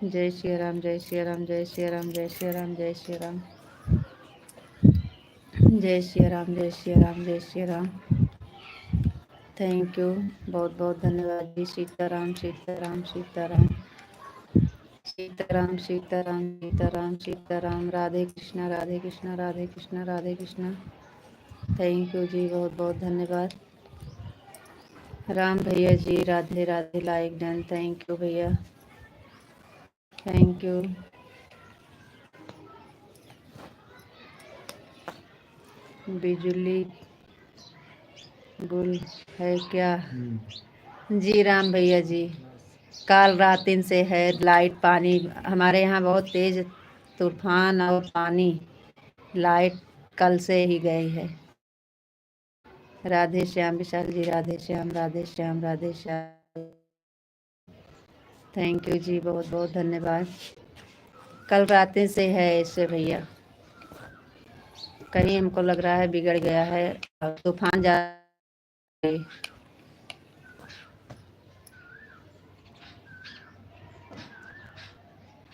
जय श्री राम जय श्री राम जय श्री राम जय श्री राम जय श्री राम। जय श्री राम, जय श्री राम, जय श्री राम। थैंक यू, बहुत बहुत धन्यवाद जी। सीताराम सीताराम सीताराम सीताराम सीताराम सीताराम सीताराम। राधे कृष्णा राधे कृष्णा राधे कृष्णा राधे कृष्णा। थैंक यू जी, बहुत बहुत धन्यवाद। राम भैया जी Radhe Radhe, like done. Thank you भैया, थैंक यू। बिजली गुल है क्या? जी राम भैया जी, काल रात दिन से है लाइट पानी हमारे यहाँ बहुत तेज तूफान और पानी, लाइट कल से ही गई है। राधे श्याम विशाल जी, राधे श्याम राधे श्याम राधे श्याम। थैंक यू जी, बहुत बहुत धन्यवाद। कल रात से है ऐसे भैया, कहीं हमको लग रहा है बिगड़ गया है, अब तूफान जा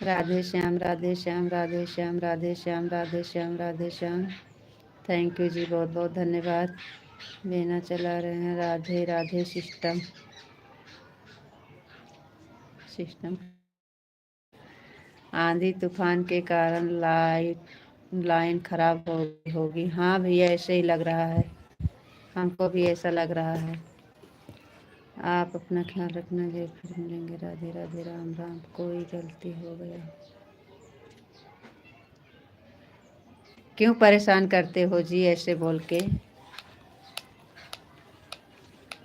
राधे श्याम राधे श्याम राधे श्याम राधे श्याम राधे श्याम राधे श्याम। थैंक यू जी, बहुत बहुत धन्यवाद। बिना चला रहे हैं, राधे राधे। सिस्टम सिस्टम आंधी तूफान के कारण लाइन खराब होगी। हाँ भैया, ऐसे ही लग रहा है, हमको भी ऐसा लग रहा है। आप अपना ख्याल रखना, जय फिर मिलेंगे। राधे राधे, राम राम। कोई गलती हो गया? क्यों परेशान करते हो जी ऐसे बोल के?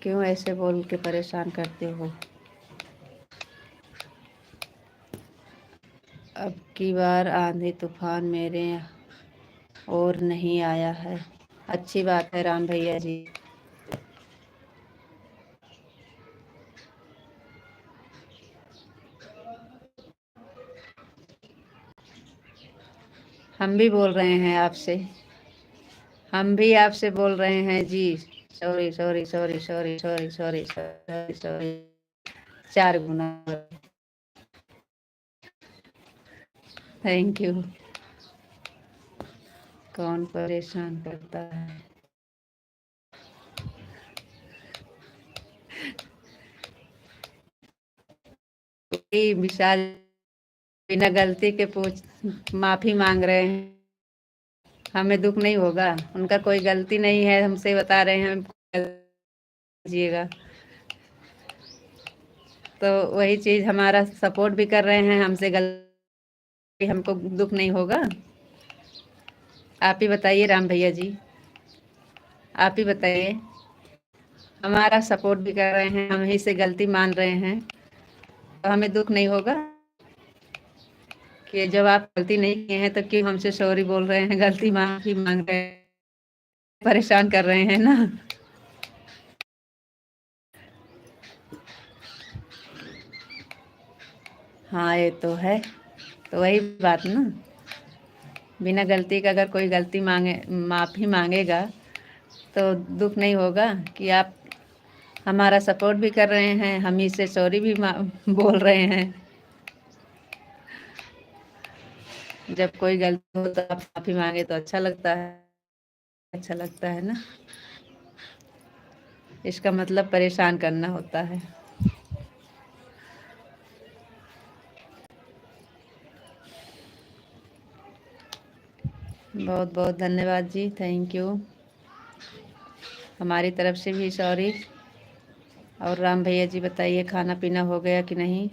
क्यों ऐसे बोल के परेशान करते हो? अब की बार आंधी तूफान मेरे और नहीं आया है। अच्छी बात है राम भैया जी। हम भी बोल रहे हैं आपसे, हम भी आपसे बोल रहे हैं जी। Sorry sorry sorry sorry sorry sorry sorry sorry, 4 गुना। Thank you. कौन परेशान करता है? विशाल बिना गलती के पूछ माफी मांग रहे हैं, हमें दुख नहीं होगा? उनका कोई गलती नहीं है, हमसे बता रहे हैं कीजिएगा, तो वही चीज हमारा सपोर्ट भी कर रहे हैं, हमसे गलती, हमको दुख नहीं होगा? आप ही बताइए राम भैया जी, आप ही बताइए। हमारा सपोर्ट भी कर रहे हैं, हम ही से गलती मान रहे हैं, तो हमें दुख नहीं होगा? कि जब आप गलती नहीं किए हैं तो क्यों हमसे सॉरी बोल रहे हैं, गलती माफी मांग रहे हैं, परेशान कर रहे हैं ना? हाँ ये तो है, तो वही बात ना, बिना गलती का अगर कोई गलती मांगे, माफ़ी मांगेगा, तो दुख नहीं होगा कि आप हमारा सपोर्ट भी कर रहे हैं, हम ही से सॉरी भी बोल रहे हैं। जब कोई गलती हो तो आप माफ़ी मांगे तो अच्छा लगता है, अच्छा लगता है ना? इसका मतलब परेशान करना होता है। बहुत बहुत धन्यवाद जी, थैंक यू। हमारी तरफ से भी सॉरी। और राम भैया जी बताइए, खाना पीना हो गया कि नहीं?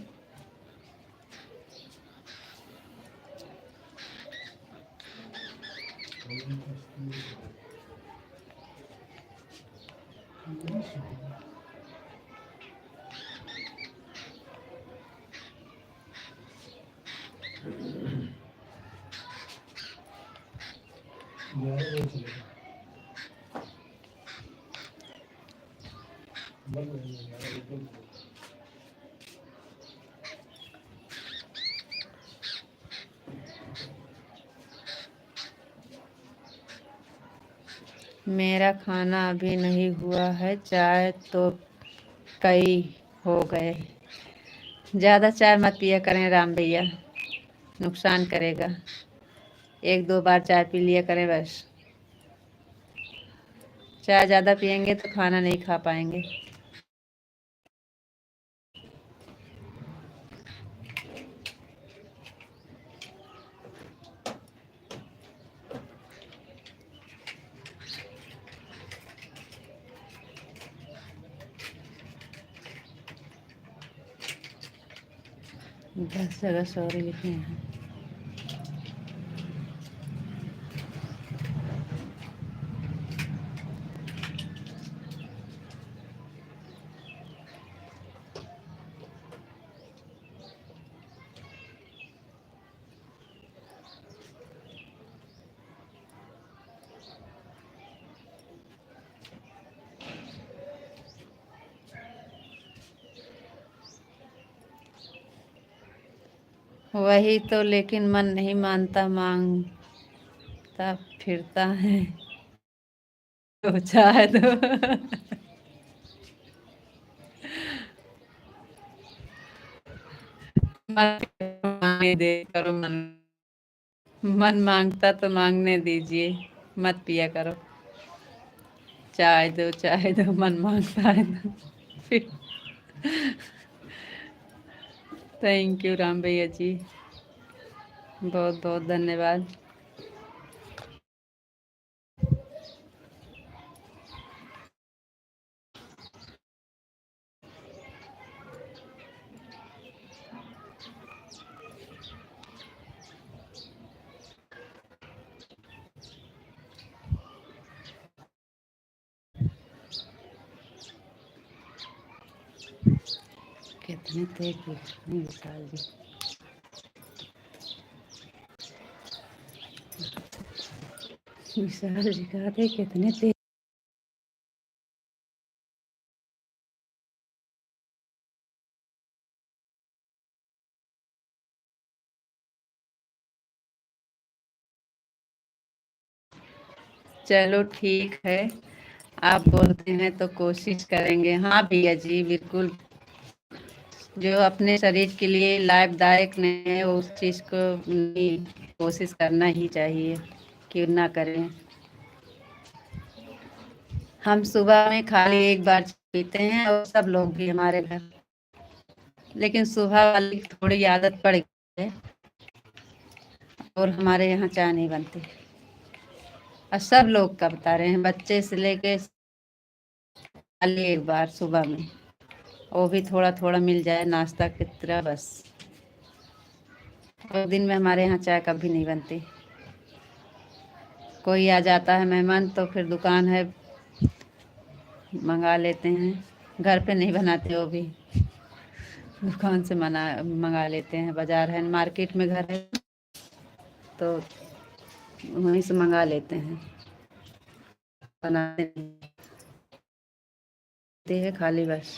मेरा खाना अभी नहीं हुआ है, चाय तो कई हो गए। ज़्यादा चाय मत पिया करें राम भैया, नुकसान करेगा। 1-2 बार चाय पी लिया करें बस। चाय ज़्यादा पियेंगे तो खाना नहीं खा पाएंगे। दस जगह सॉरी लिखे हैं। वही तो, लेकिन मन नहीं मानता, मांगता फिरता है तो चाहे तो मांगने दे करो मन मांगता तो मांगने दीजिए, मत पिया करो। चाय दो मन मांगता है तो फिर। थैंक यू राम भैया जी, बहुत बहुत धन्यवाद। कितने थे विशाल जी? विशाल जी कहा थे कितने थे? चलो ठीक है, आप बोलते हैं तो कोशिश करेंगे। हाँ भैया जी बिल्कुल, जो अपने शरीर के लिए लाभदायक नहीं है उस चीज़ को कोशिश करना ही चाहिए, क्यों ना करें। हम सुबह में खाली एक बार पीते हैं और सब लोग भी हमारे घर, लेकिन सुबह वाली थोड़ी आदत पड़ गई है और हमारे यहाँ चाय नहीं बनती। और सब लोग का बता रहे हैं, बच्चे से लेके खाली एक बार सुबह में, वो भी थोड़ा थोड़ा मिल जाए नाश्ता की तरह बस। और दिन में हमारे यहाँ चाय कभी नहीं बनती। कोई आ जाता है मेहमान तो फिर दुकान है, मंगा लेते हैं। घर पे नहीं बनाते, वो भी दुकान से मंगा लेते हैं। बाजार है, मार्केट में घर है तो वहीं से मंगा लेते हैं, बनाते हैं खाली बस।